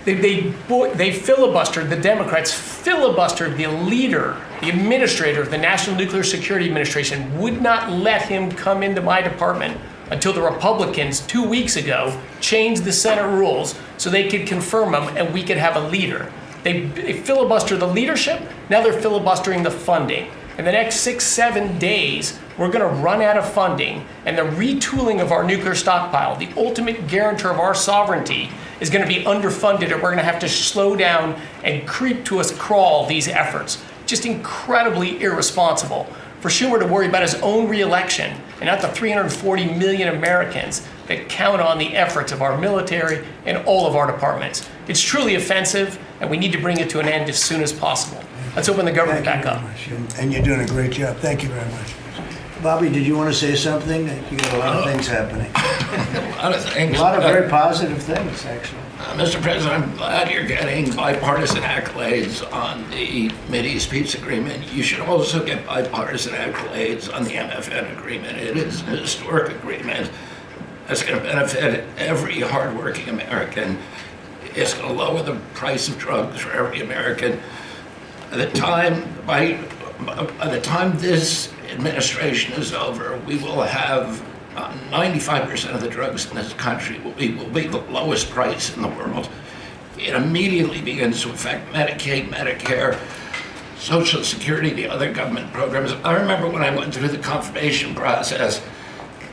They filibustered, the Democrats filibustered the leader, the administrator of the National Nuclear Security Administration, would not let him come into my department until the Republicans 2 weeks ago changed the Senate rules so they could confirm him and we could have a leader. They filibustered the leadership, now they're filibustering the funding. In the next 6-7 days, we're going to run out of funding, and the retooling of our nuclear stockpile, the ultimate guarantor of our sovereignty, is going to be underfunded, and we're going to have to slow down and creep to us crawl these efforts. Just incredibly irresponsible for Schumer to worry about his own reelection and not the 340 million Americans that count on the efforts of our military and all of our departments. It's truly offensive, and we need to bring it to an end as soon as possible. Let's open the government Thank back you up. very much. And you're doing a great job. Thank you very much. Bobby, did you want to say something? You got a lot of things happening. A lot of things. A lot of very positive things, actually. Mr. President, I'm glad you're getting bipartisan accolades on the Mideast peace agreement. You should also get bipartisan accolades on the MFN agreement. It is an historic agreement that's going to benefit every hardworking American. It's going to lower the price of drugs for every American. By the time this administration is over, we will have 95% of the drugs in this country will be the lowest price in the world. It immediately begins to affect Medicaid, Medicare, Social Security, the other government programs. I remember when I went through the confirmation process,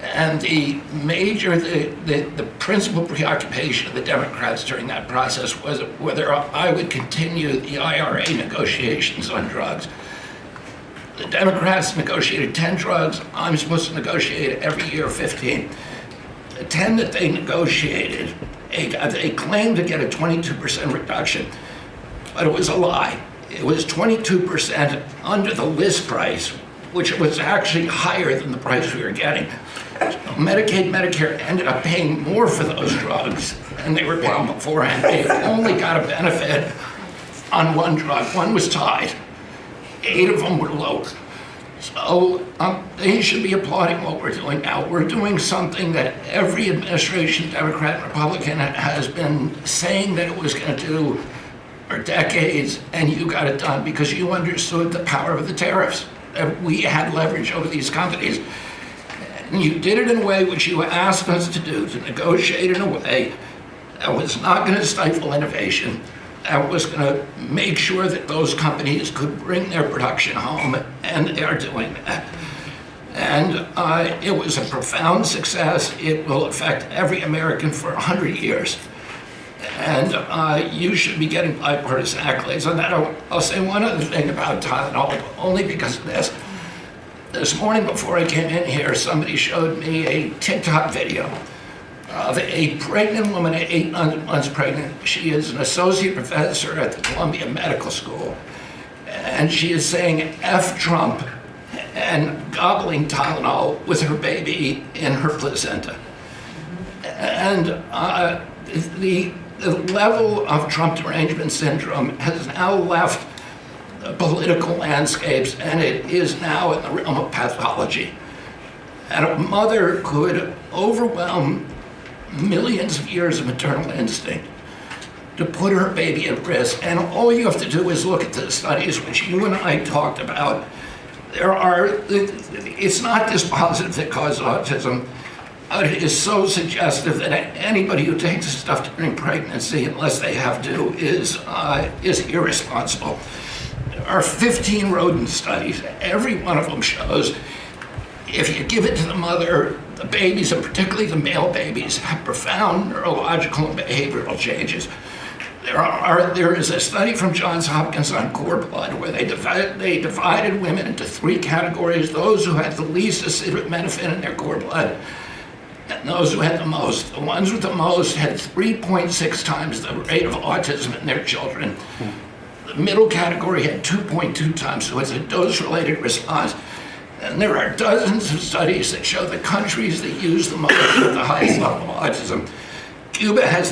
and the principal preoccupation of the Democrats during that process was whether I would continue the IRA negotiations on drugs. The Democrats negotiated 10 drugs. I'm supposed to negotiate every year 15. The 10 that they negotiated, they claimed to get a 22% reduction, but it was a lie. It was 22% under the list price, which was actually higher than the price we were getting. So Medicaid, Medicare ended up paying more for those drugs than they were paying beforehand. They only got a benefit on one drug. One was tied. 8 of them were lower. So they should be applauding what we're doing now. We're doing something that every administration, Democrat and Republican, has been saying that it was going to do for decades, and you got it done because you understood the power of the tariffs. We had leverage over these companies. And you did it in a way which you asked us to do, to negotiate in a way that was not going to stifle innovation. That was going to make sure that those companies could bring their production home, and they are doing that. And it was a profound success. It will affect every American for 100 years. And you should be getting bipartisan accolades on that. I'll say one other thing about Tylenol, only because of this. This morning before I came in here, somebody showed me a TikTok video of a pregnant woman at 8 months pregnant. She is an associate professor at the Columbia Medical School. And she is saying F Trump and gobbling Tylenol with her baby in her placenta. And the level of Trump derangement syndrome has now left the political landscapes, and it is now in the realm of pathology. And a mother could overwhelm millions of years of maternal instinct to put her baby at risk. And all you have to do is look at the studies which you and I talked about. It's not dispositive that causes autism. It is so suggestive that anybody who takes this stuff during pregnancy, unless they have to, is irresponsible. There are 15 rodent studies. Every one of them shows if you give it to the mother, the babies, and particularly the male babies, have profound neurological and behavioral changes. There is a study from Johns Hopkins on cord blood where they divided women into 3 categories: those who had the least acetaminophen in their cord blood, and those who had the most. The ones with the most had 3.6 times the rate of autism in their children. The middle category had 2.2 times, so it's a dose-related response. And there are dozens of studies that show the countries that use the most have the highest level of autism. Cuba has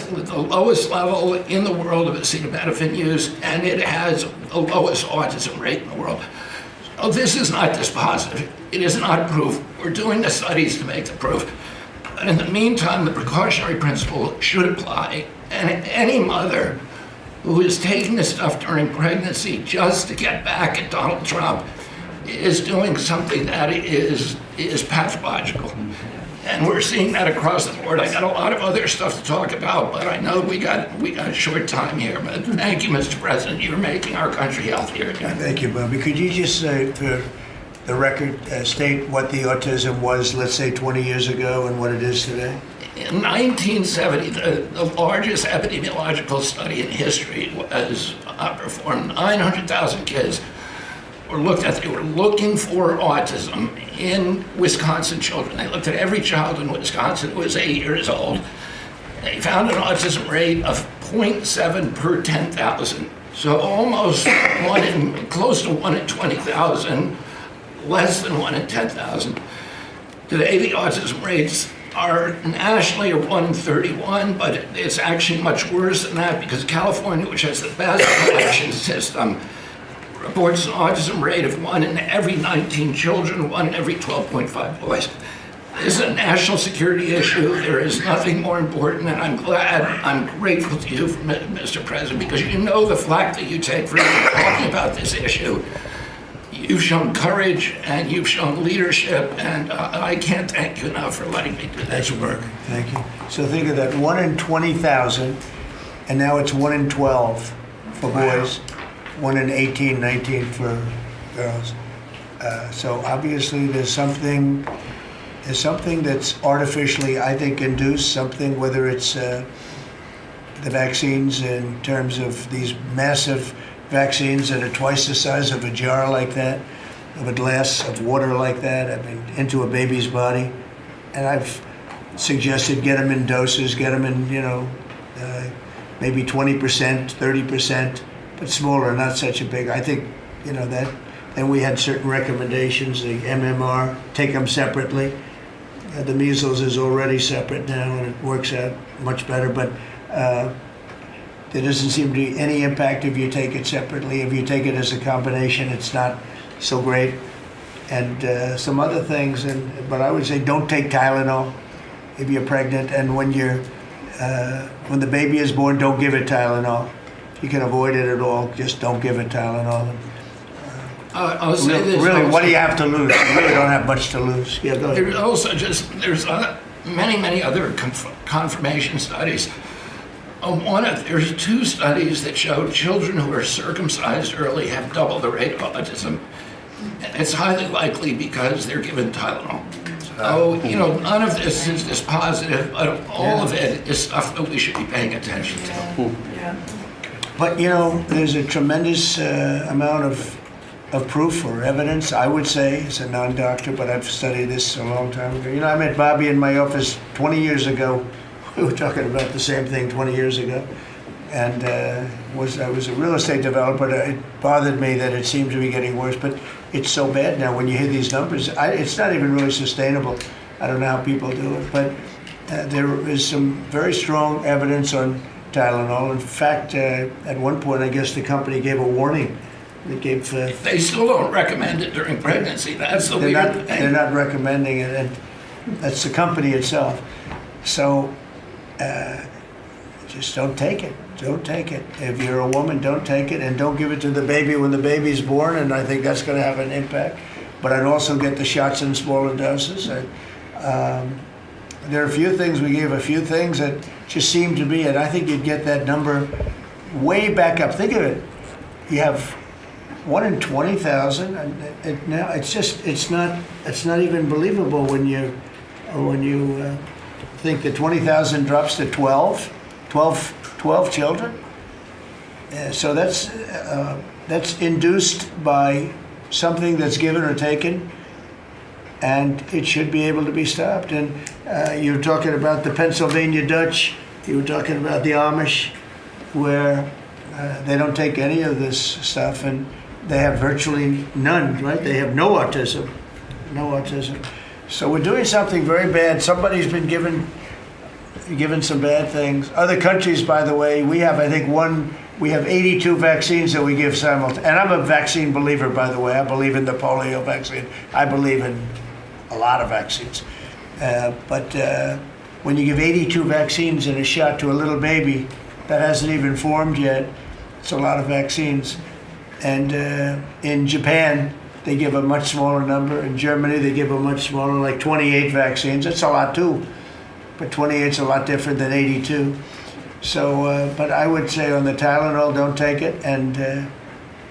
the lowest level in the world of acetaminophen use, and it has the lowest autism rate in the world. So this is not dispositive. It is not proof. We're doing the studies to make the proof. But in the meantime, the precautionary principle should apply. And any mother who is taking this stuff during pregnancy just to get back at Donald Trump is doing something that is pathological. And we're seeing that across the board. I got a lot of other stuff to talk about, but I know we got a short time here. But thank you, Mr. President. You're making our country healthier again. Thank you, Bobby. Could you just say, for the record, state what the autism was, let's say, 20 years ago and what it is today? In 1970, the largest epidemiological study in history was performed. 900,000 kids were looked at. They were looking for autism in Wisconsin children. They looked at every child in Wisconsin who was 8 years old. They found an autism rate of 0.7 per 10,000. So almost close to 1 in 20,000, less than 1 in 10,000. Today, the autism rates are nationally 1 in 31, but it's actually much worse than that because California, which has the best collection system, reports an autism rate of 1 in every 19 children, 1 in every 12.5 boys. This is a national security issue. There is nothing more important, and I'm grateful to you, Mr. President, because you know the flack that you take for talking about this issue. You've shown courage and you've shown leadership, and I can't thank you enough for letting me do this work. Thank you. So think of that, 1 in 20,000, and now it's 1 in 12 for boys, 1 in 18, 19 for girls. So obviously there's something that's artificially, I think, induced, something, whether it's the vaccines in terms of these massive vaccines that are twice the size of a jar like that, of a glass of water like that, I mean, into a baby's body. And I've suggested get them in doses, get them in, maybe 20%, 30%, but smaller, not such a big. I think, that. Then we had certain recommendations, the MMR, take them separately. The measles is already separate now, and it works out much better, but there doesn't seem to be any impact if you take it separately. If you take it as a combination, it's not so great. And some other things, but I would say don't take Tylenol if you're pregnant, and when the baby is born, don't give it Tylenol. If you can avoid it at all, just don't give it Tylenol. I'll say this. Really, what do you have to lose? You really don't have much to lose. Yeah, go ahead. There's many other confirmation studies. There's 2 studies that show children who are circumcised early have double the rate of autism. And it's highly likely because they're given Tylenol. So, none of this is dispositive, but all of it is stuff that we should be paying attention to. Yeah. But, there's a tremendous amount of proof or evidence, I would say, as a non-doctor, but I've studied this a long time ago. I met Bobby in my office 20 years ago. We were talking about the same thing 20 years ago. And I was a real estate developer. It bothered me that it seemed to be getting worse, but it's so bad now when you hear these numbers. It's not even really sustainable. I don't know how people do it, but there is some very strong evidence on Tylenol. In fact, at one point, I guess the company gave a warning. They still don't recommend it during pregnancy. That's the weird thing. They're not recommending it, and that's the company itself. So just don't take it. Don't take it. If you're a woman, don't take it, and don't give it to the baby when the baby's born, and I think that's going to have an impact. But I'd also get the shots in smaller doses. There are a few things, we gave a few things that just seem to be, and I think you'd get that number way back up. Think of it. You have 1 in 20,000, and now it's not even believable when you think that 20,000 drops to 12 children. So that's induced by something that's given or taken, and it should be able to be stopped. And you were talking about the Pennsylvania Dutch, you were talking about the Amish, where they don't take any of this stuff, and they have virtually none, right? They have no autism. So we're doing something very bad. Somebody's been given some bad things. Other countries, by the way, we have 82 vaccines that we give simultaneously. And I'm a vaccine believer, by the way. I believe in the polio vaccine. I believe in a lot of vaccines. But when you give 82 vaccines in a shot to a little baby that hasn't even formed yet, it's a lot of vaccines. And in Japan, they give a much smaller number. In Germany, they give a much smaller, like 28 vaccines. That's a lot too. But 28 is a lot different than 82. So, but I would say on the Tylenol, don't take it. And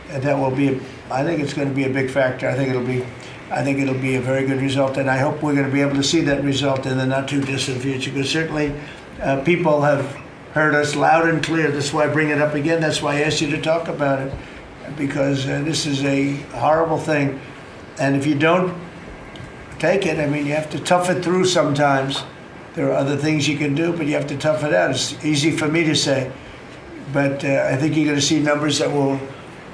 that will be, I think it's going to be a big factor. I think it'll be a very good result. And I hope we're going to be able to see that result in the not too distant future. Because certainly people have heard us loud and clear. That's why I bring it up again. That's why I asked you to talk about it. because this is a horrible thing. And if you don't take it, I mean, you have to tough it through sometimes. There are other things you can do, but you have to tough it out. It's easy for me to say, but I think you're going to see numbers that will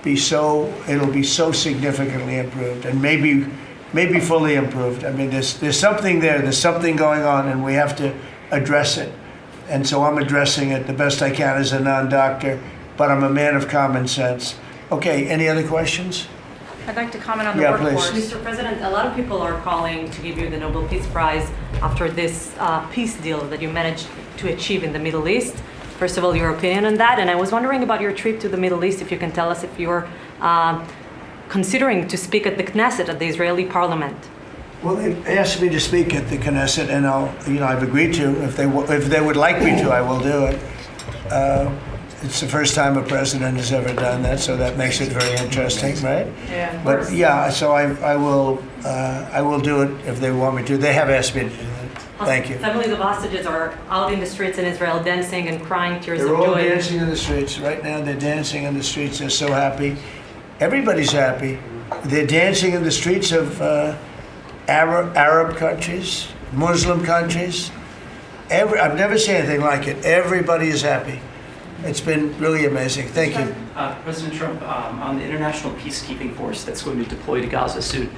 be it'll be so significantly improved, and maybe fully improved. I mean, there's something there, there's something going on, and we have to address it. And so I'm addressing it the best I can as a non-doctor, but I'm a man of common sense. Okay, any other questions? I'd like to comment on the Yeah, workforce. please. Mr. President, a lot of people are calling to give you the Nobel Peace Prize after this peace deal that you managed to achieve in the Middle East. First of all, your opinion on that, and I was wondering about your trip to the Middle East, if you can tell us if you're considering to speak at the Knesset, at the Israeli parliament. Well, they asked me to speak at the Knesset, and I've agreed to. If they would like me to, I will do it. It's the first time a president has ever done that, so that makes it very interesting, right? Yeah, of But course. yeah, so I will do it if they want me to. They have asked me to do that. Thank you. Families of hostages are out in the streets in Israel dancing and crying tears They're of all joy. dancing in the streets right now. They're dancing in the streets. They're so happy. Everybody's happy. They're dancing in the streets of Arab countries, Muslim countries. I've never seen anything like it. Everybody is happy. It's been really amazing. Thank you. President Trump, on the international peacekeeping force that's going to deploy to Gaza soon,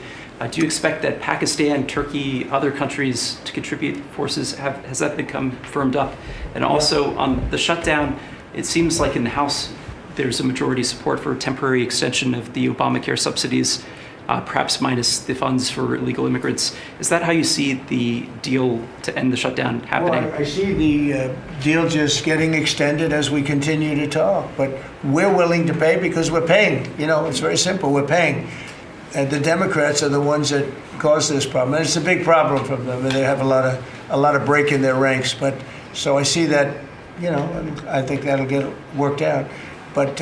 do you expect that Pakistan, Turkey, other countries to contribute forces? Has that become firmed up? And also on the shutdown, it seems like in the House there's a majority support for a temporary extension of the Obamacare subsidies, perhaps minus the funds for illegal immigrants. Is that how you see the deal to end the shutdown happening? Well, I see the deal just getting extended as we continue to talk, but we're willing to pay because we're paying. It's very simple. We're paying. And the Democrats are the ones that caused this problem. And it's a big problem for them. And they have a lot of break in their ranks. But so I see that, I think that'll get worked out. But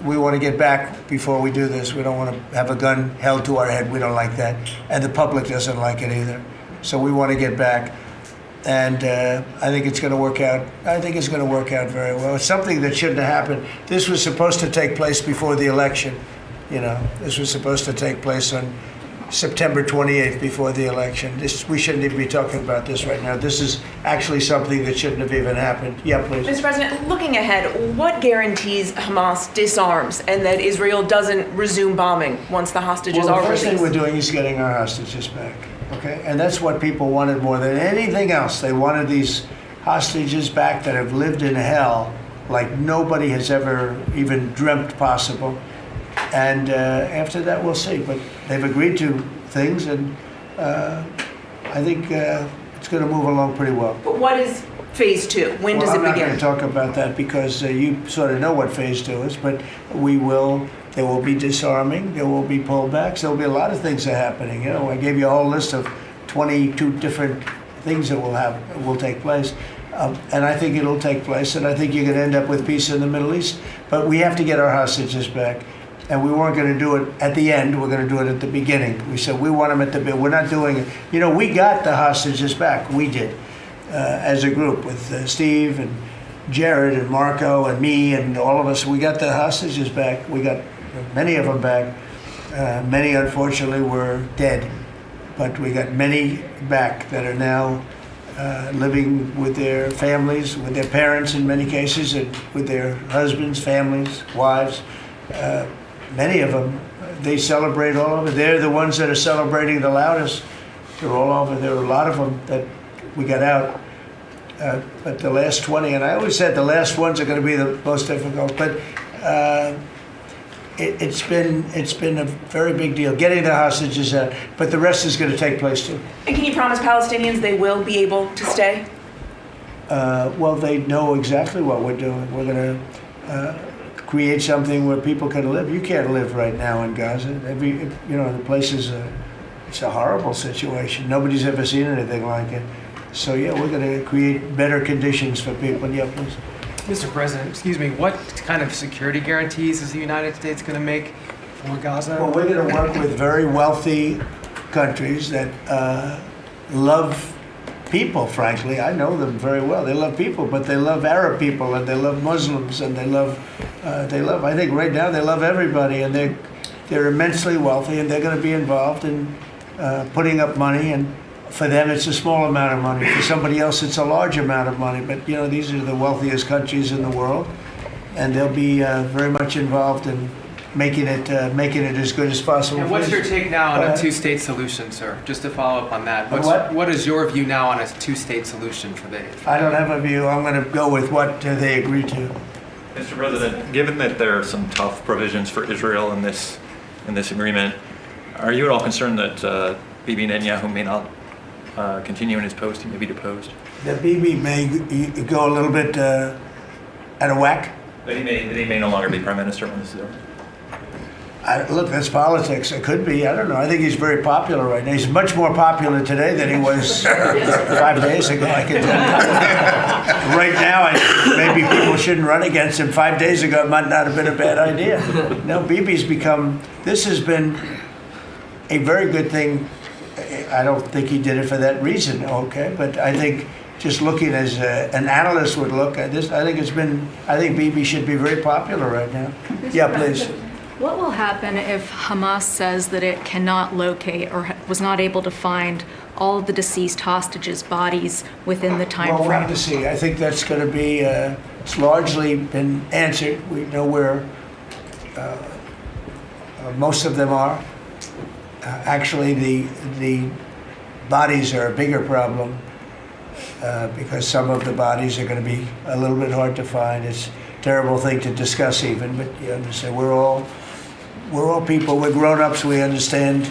we want to get back before we do this. We don't want to have a gun held to our head. We don't like that. And the public doesn't like it either. So we want to get back. And I think it's going to work out. I think it's going to work out very well. It's something that shouldn't have happened. This was supposed to take place before the election. This was supposed to take place on September 28th before the election. We shouldn't even be talking about this right now. This is actually something that shouldn't have even happened. Yeah, please. Mr. President, looking ahead, what guarantees Hamas disarms and that Israel doesn't resume bombing once the hostages Well, are the first released? thing we're doing is getting our hostages back, okay? And that's what people wanted more than anything else. They wanted these hostages back that have lived in hell like nobody has ever even dreamt possible. And after that, we'll see. But they've agreed to things, and I think it's going to move along pretty well. But what is phase two? When does it I'm not begin? going to talk about that because you sort of know what phase two is, but there will be disarming, there will be pullbacks, there will be a lot of things that are happening. I gave you a whole list of 22 different things that will take place. And I think it'll take place, and I think you're going to end up with peace in the Middle East. But we have to get our hostages back. And we weren't going to do it at the end. We're going to do it at the beginning. We said we want them at the beginning. We're not doing it. We got the hostages back. We did, as a group with Steve and Jared and Marco and me and all of us. We got the hostages back. We got many of them back. Many, unfortunately, were dead. But we got many back that are now living with their families, with their parents in many cases, and with their husbands, families, wives. Many of them, they celebrate all over. They're the ones that are celebrating the loudest. They're all over. There are a lot of them that we got out. But the last 20, and I always said the last ones are going to be the most difficult. But it's been a very big deal getting the hostages out. But the rest is going to take place too. And can you promise Palestinians they will be able to stay? Well, they know exactly what we're doing. We're going to create something where people can live. You can't live right now in Gaza. The place it's a horrible situation. Nobody's ever seen anything like it. So yeah, we're going to create better conditions for people. Yeah, please. Mr. President, what kind of security guarantees is the United States going to make for Gaza? Well, we're going to work with very wealthy countries that love people, frankly. I know them very well. They love people, but they love Arab people, and they love Muslims, and they love, I think right now they love everybody, and they're immensely wealthy, and they're going to be involved in putting up money, and for them it's a small amount of money. For somebody else it's a large amount of money, but these are the wealthiest countries in the world, and they'll be very much involved in making it as good as possible. And what's your take now on a two-state solution, sir? Just to follow up on that. What is your view now on a two-state solution for the... I don't have a view. I'm going to go with what they agree to. Mr. President, given that there are some tough provisions for Israel in this agreement, are you at all concerned that Bibi Netanyahu may not continue in his post? He may be deposed. That Bibi may go a little bit out of whack? That he may no longer be prime minister when this is over. Look, that's politics. It could be. I don't know. I think he's very popular right now. He's much more popular today than he was 5 days ago. I can tell you. Right now, maybe people shouldn't run against him. 5 days ago, it might not have been a bad idea. No, Bibi's become. This has been a very good thing. I don't think he did it for that reason. Okay, but I think just looking as an analyst would look at this, I think Bibi should be very popular right now. Yeah, please. What will happen if Hamas says that it cannot locate or was not able to find all of the deceased hostages' bodies within the time frame? We'll have to see. I think that's going to be, it's largely been answered. We know where most of them are. Actually, the bodies are a bigger problem because some of the bodies are going to be a little bit hard to find. It's a terrible thing to discuss even, but you understand, we're all people, we're grown-ups, we understand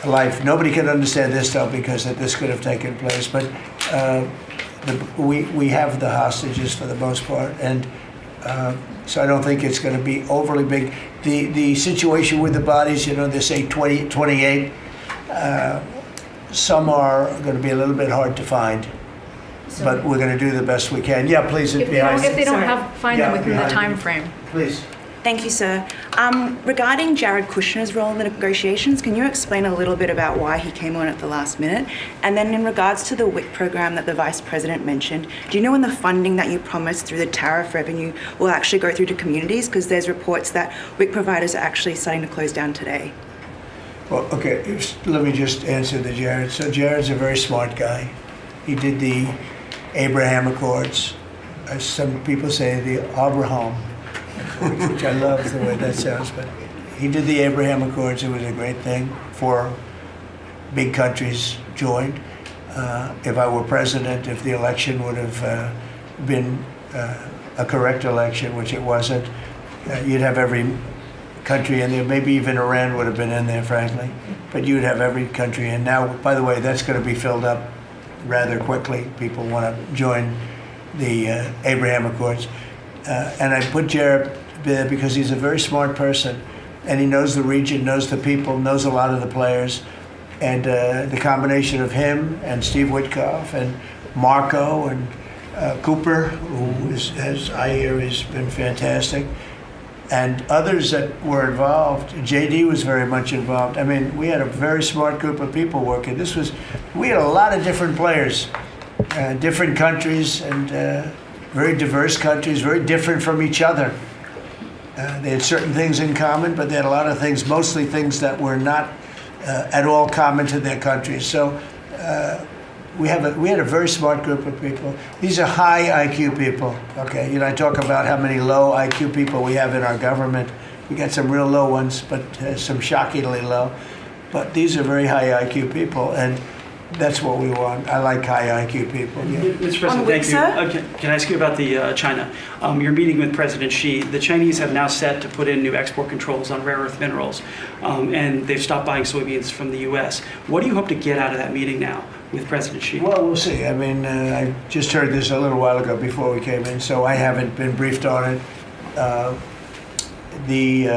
life. Nobody can understand this stuff because this could have taken place, but we have the hostages for the most part, and so I don't think it's going to be overly big. The situation with the bodies, they say 20, 28, some are going to be a little bit hard to find, but we're going to do the best we can. Yeah, please. If they don't find them within the time frame. Please. Thank you, sir. Regarding Jared Kushner's role in the negotiations, can you explain a little bit about why he came on at the last minute? And then in regards to the WIC program that the Vice President mentioned, do you know when the funding that you promised through the tariff revenue will actually go through to communities? Because there's reports that WIC providers are actually starting to close down today. Well, okay, let me just answer the Jared. So Jared's a very smart guy. He did the Abraham Accords. As some people say, the Abraham, which I love the way that sounds, but he did the Abraham Accords. It was a great thing. 4 big countries joined. If I were president, if the election would have been a correct election, which it wasn't, you'd have every country in there. Maybe even Iran would have been in there, frankly. But you'd have every country in. Now, by the way, that's going to be filled up rather quickly. People want to join the Abraham Accords. And I put Jared there because he's a very smart person, and he knows the region, knows the people, knows a lot of the players. And the combination of him and Steve Witkoff and Marco and Cooper, who as I hear has been fantastic, and others that were involved. JD was very much involved. I mean, we had a very smart group of people working. We had a lot of different players, different countries, and very diverse countries, very different from each other. They had certain things in common, but they had a lot of things, mostly things that were not at all common to their countries. So we had a very smart group of people. These are high IQ people. Okay, I talk about how many low IQ people we have in our government. We got some real low ones, but some shockingly low. But these are very high IQ people, and that's what we want. I like high IQ people. Yeah. Mr. President, thank you. Can I ask you about the China? You're meeting with President Xi. The Chinese have now set to put in new export controls on rare earth minerals, and they've stopped buying soybeans from the U.S. What do you hope to get out of that meeting now with President Xi? Well, we'll see. I mean, I just heard this a little while ago before we came in, so I haven't been briefed on it. The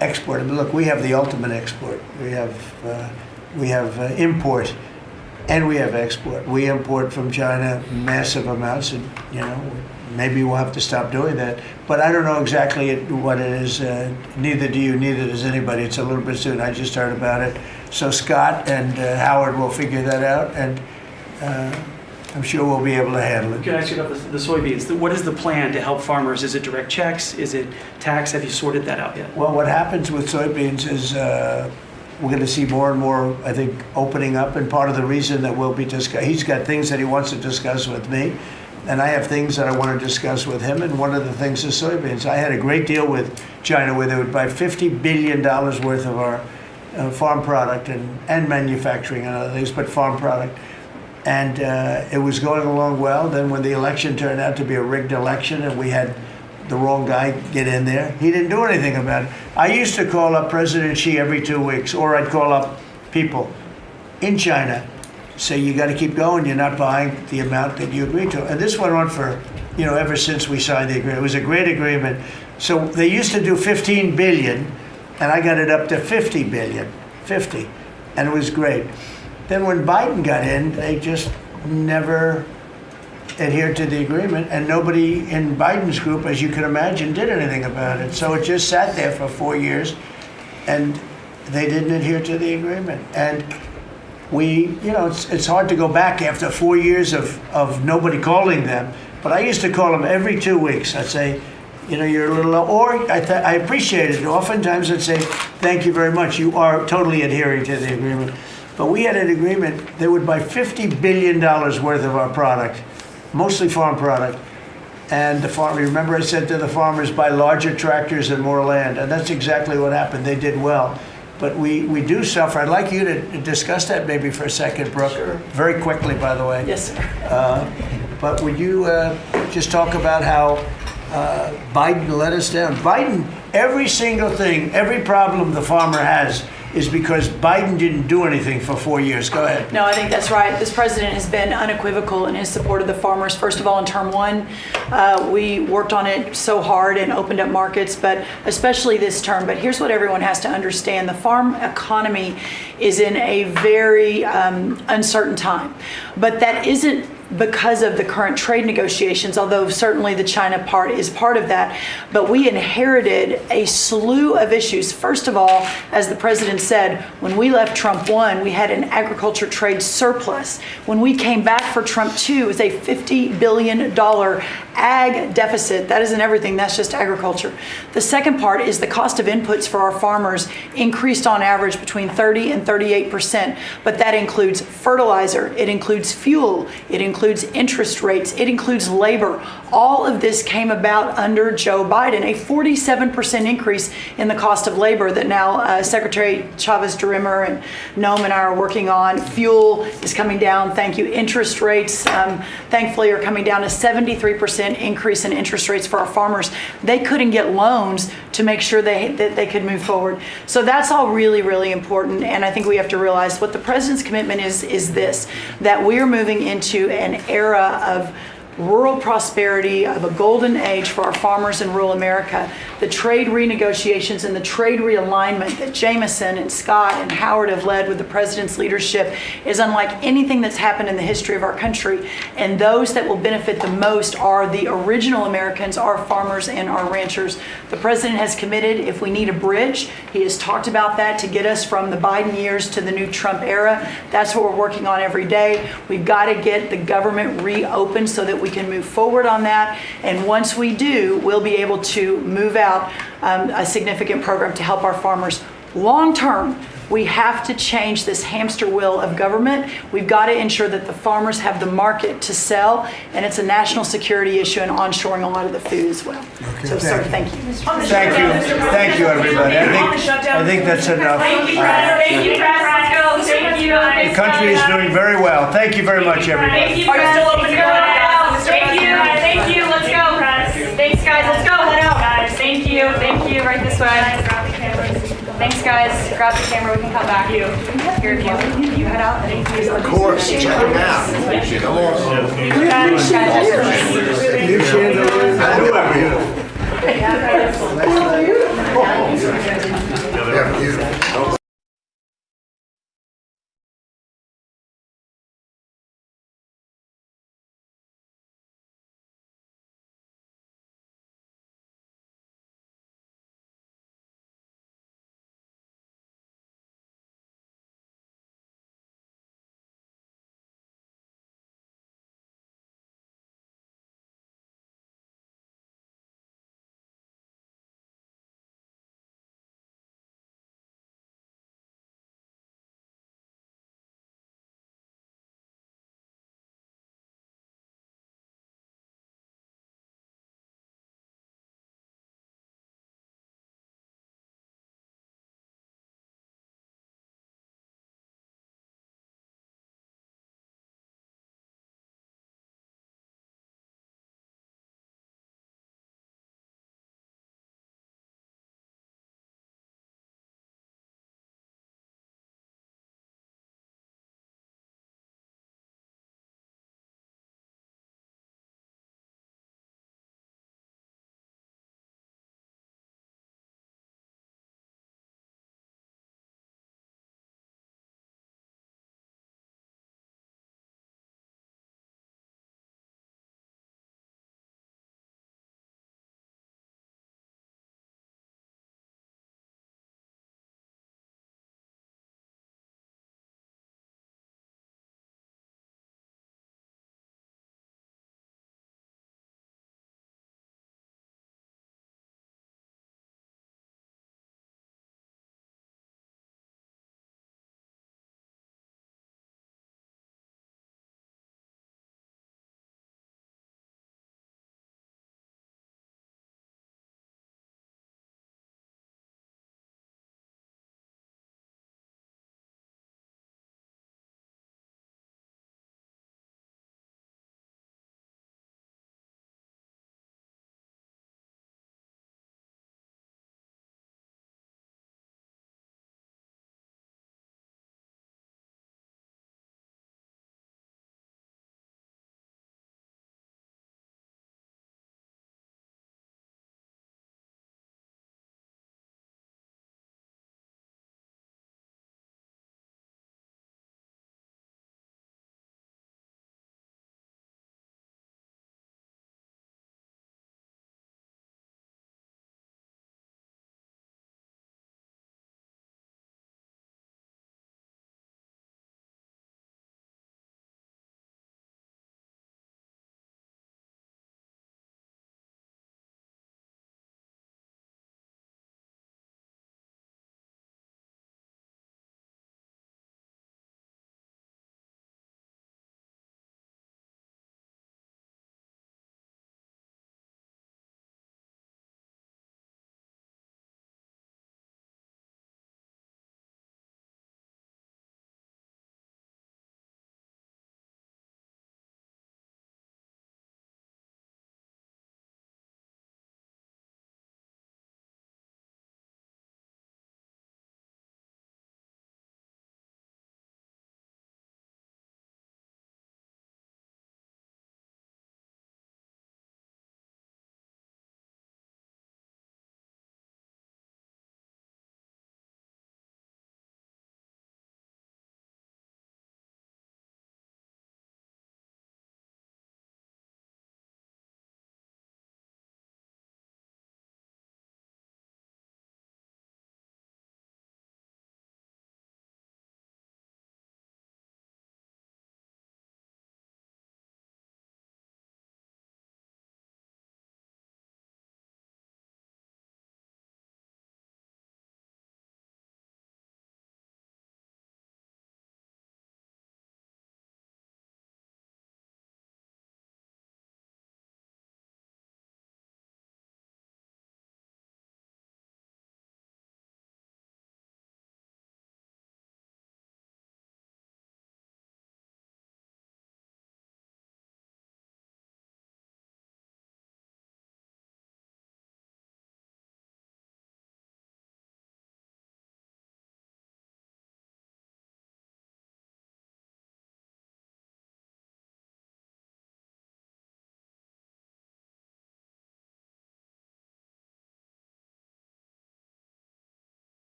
export. I mean, look, we have the ultimate export. We have import, and we have export. We import from China massive amounts, and maybe we'll have to stop doing that. But I don't know exactly what it is. Neither do you. Neither does anybody. It's a little bit soon. I just heard about it. So Scott and Howard will figure that out, and I'm sure we'll be able to handle it. Can I ask you about the soybeans? What is the plan to help farmers? Is it direct checks? Is it tax? Have you sorted that out yet? Well, what happens with soybeans is we're going to see more and more, I think, opening up. And part of the reason that we'll be he's got things that he wants to discuss with me, and I have things that I want to discuss with him. And one of the things is soybeans. I had a great deal with China where they would buy $50 billion worth of our farm product and manufacturing and other things, but farm product. And it was going along well. Then when the election turned out to be a rigged election and we had the wrong guy get in there, he didn't do anything about it. I used to call up President Xi every 2 weeks, or I'd call up people in China, say, you got to keep going, you're not buying the amount that you agreed to. And this went on for, ever since we signed the agreement. It was a great agreement. So they used to do 15 billion, and I got it up to 50 billion, 50, and it was great. Then when Biden got in, they just never adhered to the agreement, and nobody in Biden's group, as you can imagine, did anything about it. So it just sat there for 4 years, and they didn't adhere to the agreement. And it's hard to go back after 4 years of nobody calling them, but I used to call them every 2 weeks. I'd say, you're a little low, or I appreciate it. Oftentimes I'd say, thank you very much, you are totally adhering to the agreement. But we had an agreement, they would buy $50 billion worth of our product, mostly farm product. And remember I said to the farmers, buy larger tractors and more land. And that's exactly what happened. They did well. But we do suffer. I'd like you to discuss that maybe for a second, Brooke. Sure. Very quickly, by the way. Yes, sir. But would you just talk about how Biden let us down? Biden, every single thing, every problem the farmer has is because Biden didn't do anything for 4 years. Go ahead. No, I think that's right. This president has been unequivocal in his support of the farmers. First of all, in term one, we worked on it so hard and opened up markets, but especially this term. But here's what everyone has to understand. The farm economy is in a very uncertain time. But that isn't because of the current trade negotiations, although certainly the China part is part of that. But we inherited a slew of issues. First of all, as the president said, when we left Trump 1, we had an agriculture trade surplus. When we came back for Trump 2, it was a $50 billion ag deficit. That isn't everything, that's just agriculture. The second part is the cost of inputs for our farmers increased on average between 30 and 38%, but that includes fertilizer, it includes fuel, it includes interest rates, it includes labor. All of this came about under Joe Biden, a 47% increase in the cost of labor that now Secretary Chavez-Deremer and Noem and I are working on. Fuel is coming down, thank you. Interest rates, thankfully, are coming down. A 73% increase in interest rates for our farmers. They couldn't get loans to make sure that they could move forward. So that's all really, really important. And I think we have to realize what the president's commitment is this, that we're moving into an era of rural prosperity, of a golden age for our farmers in rural America. The trade renegotiations and the trade realignment that Jameson and Scott and Howard have led with the president's leadership is unlike anything that's happened in the history of our country. And those that will benefit the most are the original Americans, our farmers and our ranchers. The president has committed, if we need a bridge, he has talked about that to get us from the Biden years to the new Trump era. That's what we're working on every day. We've got to get the government reopened so that we can move forward on that. And once we do, we'll be able to move out a significant program to help our farmers. Long term, we have to change this hamster wheel of government. We've got to ensure that the farmers have the market to sell, and it's a national security issue and onshoring a lot of the food as well. Okay, So, sir, thank you. Thank you, everybody. I think that's enough. Thank you, press. Thank you, press. Let's go. Thank you. The country is doing very well. Thank you very much, everybody. Thank you, press. Still open to go. Thank you. Thank you. Let's go, press. Thanks, guys. Let's go. Head out, guys. Thank you. Thank you. Right this way. Grab the cameras. Thanks, guys. Grab the camera. We can come back. Here, you head out. Thank you. Of course. Check them out. Come on. New chandelier.